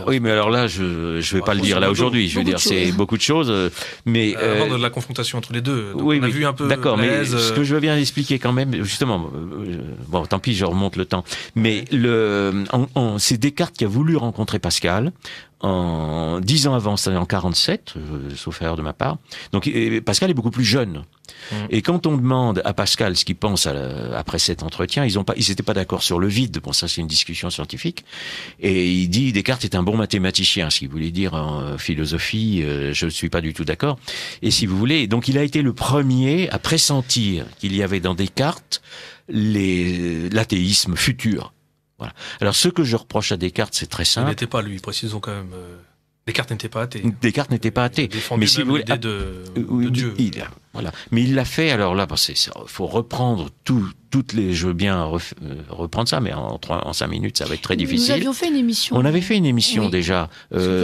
Oui, mais alors là, je vais pas le dire là aujourd'hui. Je veux dire, c'est beaucoup de choses, mais avant de la confrontation entre les deux. Donc oui, on a vu un peu. D'accord, mais ce que je veux bien expliquer quand même, justement, bon, tant pis, je remonte le temps. Mais c'est Descartes qui a voulu rencontrer Pascal. En 10 ans avant, c'est en 47, sauf erreur de ma part. Donc Pascal est beaucoup plus jeune. Et quand on demande à Pascal ce qu'il pense après cet entretien, ils n'étaient pas d'accord sur le vide. Bon, ça c'est une discussion scientifique. Et il dit Descartes est un bon mathématicien, ce qui voulait dire en philosophie. Je ne suis pas du tout d'accord. Et si vous voulez, donc il a été le premier à pressentir qu'il y avait dans Descartes l'athéisme futur. Voilà. Alors, ce que je reproche à Descartes, c'est très simple. Il n'était pas lui, précisons quand même. Descartes n'était pas athée. Descartes n'était pas athée. Mais si vous voulez, l'idée de Dieu. Voilà. Mais il l'a fait. Alors là, faut reprendre toutes les. Je veux bien reprendre ça, mais en 5 minutes, ça va être très difficile. Nous avions fait une émission. On avait fait une émission déjà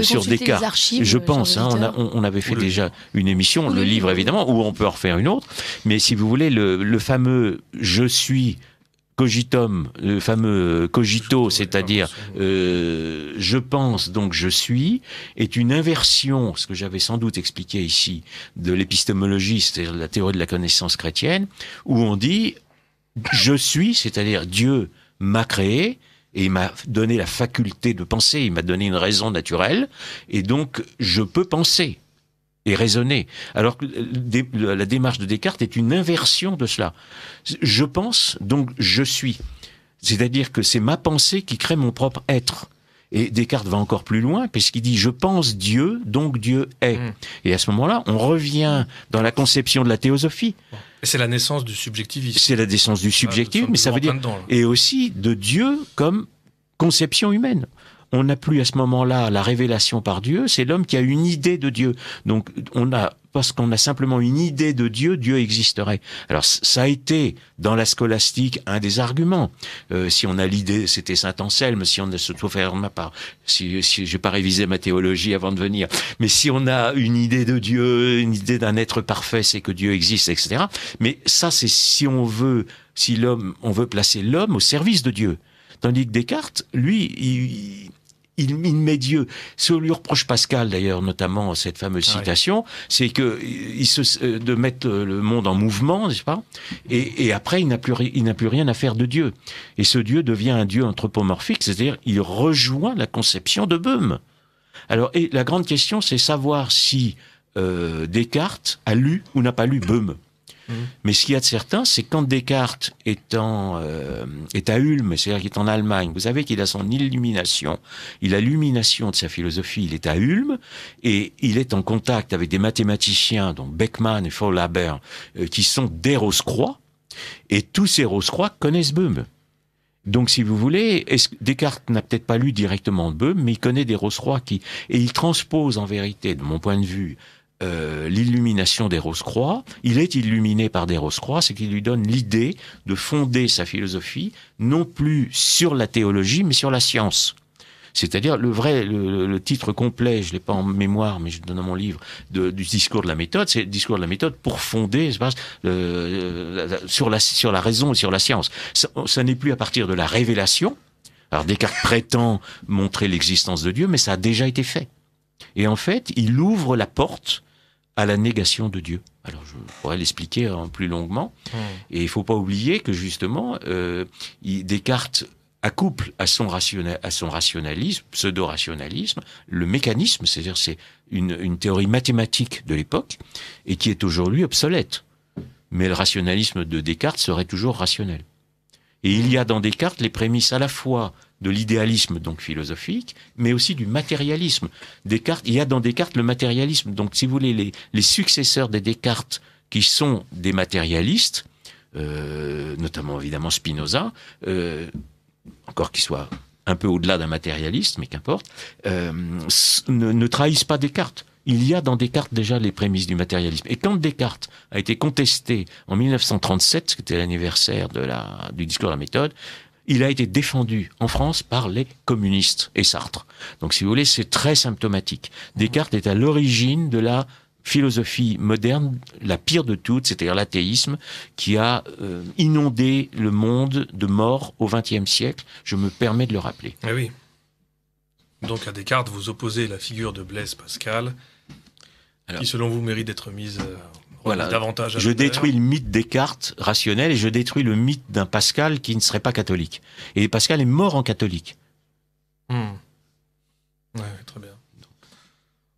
sur Descartes. Archives, je pense. On avait fait déjà une émission, le livre évidemment, où on peut en refaire une autre. Mais si vous voulez, le fameux je suis. Cogitum, le fameux cogito, c'est-à-dire je pense donc je suis, est une inversion, ce que j'avais sans doute expliqué ici, de l'épistémologie, c'est-à-dire la théorie de la connaissance chrétienne, où on dit je suis, c'est-à-dire Dieu m'a créé et il m'a donné la faculté de penser, il m'a donné une raison naturelle, et donc je peux penser et raisonner. Alors que la démarche de Descartes est une inversion de cela. Je pense, donc je suis. C'est-à-dire que c'est ma pensée qui crée mon propre être. Et Descartes va encore plus loin, puisqu'il dit « je pense Dieu, donc Dieu est ». Et à ce moment-là, on revient dans la conception de la théosophie. Et c'est la naissance du subjectivisme. C'est la naissance du subjectivisme, mais ça veut dire... Et aussi de Dieu comme conception humaine. On n'a plus à ce moment-là la révélation par Dieu, c'est l'homme qui a une idée de Dieu. Donc parce qu'on a simplement une idée de Dieu, Dieu existerait. Alors ça a été dans la scolastique un des arguments. Si on a l'idée, c'était Saint Anselme, si on a se faire de ma part, si j'ai pas révisé ma théologie avant de venir, mais si on a une idée de Dieu, une idée d'un être parfait, c'est que Dieu existe, etc. Mais ça, c'est on veut placer l'homme au service de Dieu. Tandis que Descartes, lui, il met Dieu. Ce que lui reproche Pascal, d'ailleurs, notamment cette fameuse citation, c'est que de mettre le monde en mouvement, n'est-ce pas? Et après, il n'a plus rien à faire de Dieu. Et ce Dieu devient un Dieu anthropomorphique, c'est-à-dire, il rejoint la conception de Böhm. Alors, et la grande question, c'est savoir si Descartes a lu ou n'a pas lu Böhm. Mais ce qu'il y a de certain, c'est quand Descartes est à Ulm, c'est-à-dire qu'il est en Allemagne, vous savez qu'il a son illumination, il a l'illumination de sa philosophie, il est à Ulm, et il est en contact avec des mathématiciens, donc Beckmann et Faulhaber, qui sont des Rose-Croix, et tous ces Rose-Croix connaissent Böhm. Donc, si vous voulez, Descartes n'a peut-être pas lu directement Böhm, mais il connaît des Rose-Croix et il transpose en vérité, de mon point de vue, l'illumination des Rose-Croix. Il est illuminé par des Rose-Croix, c'est qu'il lui donne l'idée de fonder sa philosophie non plus sur la théologie, mais sur la science. C'est-à-dire le titre complet, je l'ai pas en mémoire, mais je le donne dans mon livre, du discours de la méthode, c'est le discours de la méthode pour fonder sur la raison et sur la science. Ça n'est plus à partir de la révélation. Alors Descartes prétend montrer l'existence de Dieu, mais ça a déjà été fait. Et en fait, il ouvre la porte à la négation de Dieu. Alors je pourrais l'expliquer plus longuement. Et il faut pas oublier que justement, Descartes accouple à son rationalisme, pseudo-rationalisme, le mécanisme, c'est-à-dire c'est une théorie mathématique de l'époque et qui est aujourd'hui obsolète. Mais le rationalisme de Descartes serait toujours rationnel. Et il y a dans Descartes les prémices à la fois de l'idéalisme donc philosophique, mais aussi du matérialisme. Il y a dans Descartes le matérialisme. Donc, si vous voulez, les successeurs des Descartes qui sont des matérialistes, notamment évidemment Spinoza, encore qu'il soit un peu au-delà d'un matérialiste, mais qu'importe, ne trahissent pas Descartes. Il y a dans Descartes déjà les prémices du matérialisme. Et quand Descartes a été contesté en 1937, qui était l'anniversaire du discours de la méthode, il a été défendu en France par les communistes et Sartre. Donc si vous voulez, c'est très symptomatique. Descartes est à l'origine de la philosophie moderne, la pire de toutes, c'est-à-dire l'athéisme, qui a inondé le monde de morts au XXe siècle. Je me permets de le rappeler. Eh oui. Donc à Descartes, vous opposez la figure de Blaise Pascal, qui selon vous mérite d'être mise davantage à je détruis le mythe Descartes rationnel et je détruis le mythe d'un Pascal qui ne serait pas catholique. Et Pascal est mort en catholique. Ouais, très bien.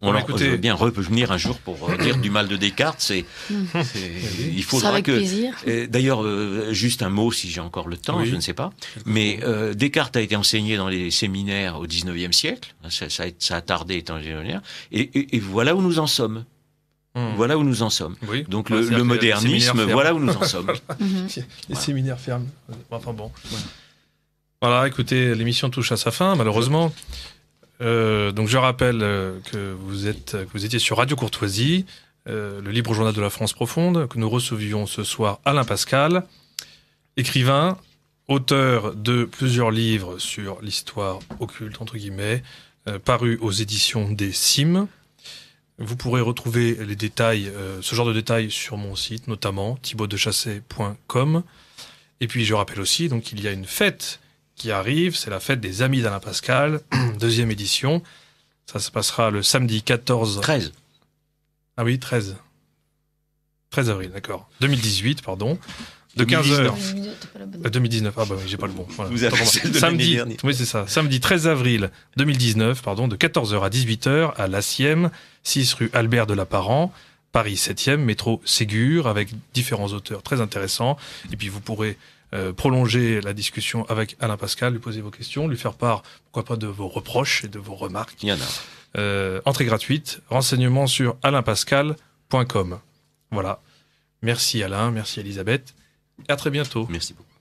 Je veux bien revenir un jour pour dire du mal de Descartes. Il faudra avec plaisir. D'ailleurs, juste un mot si j'ai encore le temps, je ne sais pas. Mais Descartes a été enseigné dans les séminaires au XIXe siècle. Ça a tardé étant général. Et voilà où nous en sommes. Voilà où nous en sommes. Oui. Donc le modernisme, voilà où nous en sommes. Les séminaires ferment. Enfin bon. Voilà, écoutez, l'émission touche à sa fin, malheureusement. Donc je rappelle que vous étiez sur Radio Courtoisie, le libre journal de la France profonde, que nous recevions ce soir Alain Pascal, écrivain, auteur de plusieurs livres sur l'histoire occulte, entre guillemets, parus aux éditions des Cimes. Vous pourrez retrouver les détails, ce genre de détails sur mon site, notamment thibautdechassey.com. Et puis je rappelle aussi donc qu'il y a une fête qui arrive, c'est la fête des Amis d'Alain Pascal, 2e édition. Ça se passera le samedi 13. Ah oui, 13 avril, d'accord. 2018, pardon. De 15h. 2019, ah bah oui, j'ai pas le bon. Voilà. Vous avez celle de samedi, oui, c'est ça. Samedi 13 avril 2019, pardon, de 14h à 18h à l'Assième, 6 rue Albert de Lapparent, Paris 7e, métro Ségur, avec différents auteurs très intéressants. Et puis vous pourrez prolonger la discussion avec Alain Pascal, lui poser vos questions, lui faire part, pourquoi pas, de vos reproches et de vos remarques. Il y en a. Entrée gratuite, renseignements sur alainpascal.com. Voilà. Merci Alain, merci Elisabeth. À très bientôt. Merci beaucoup.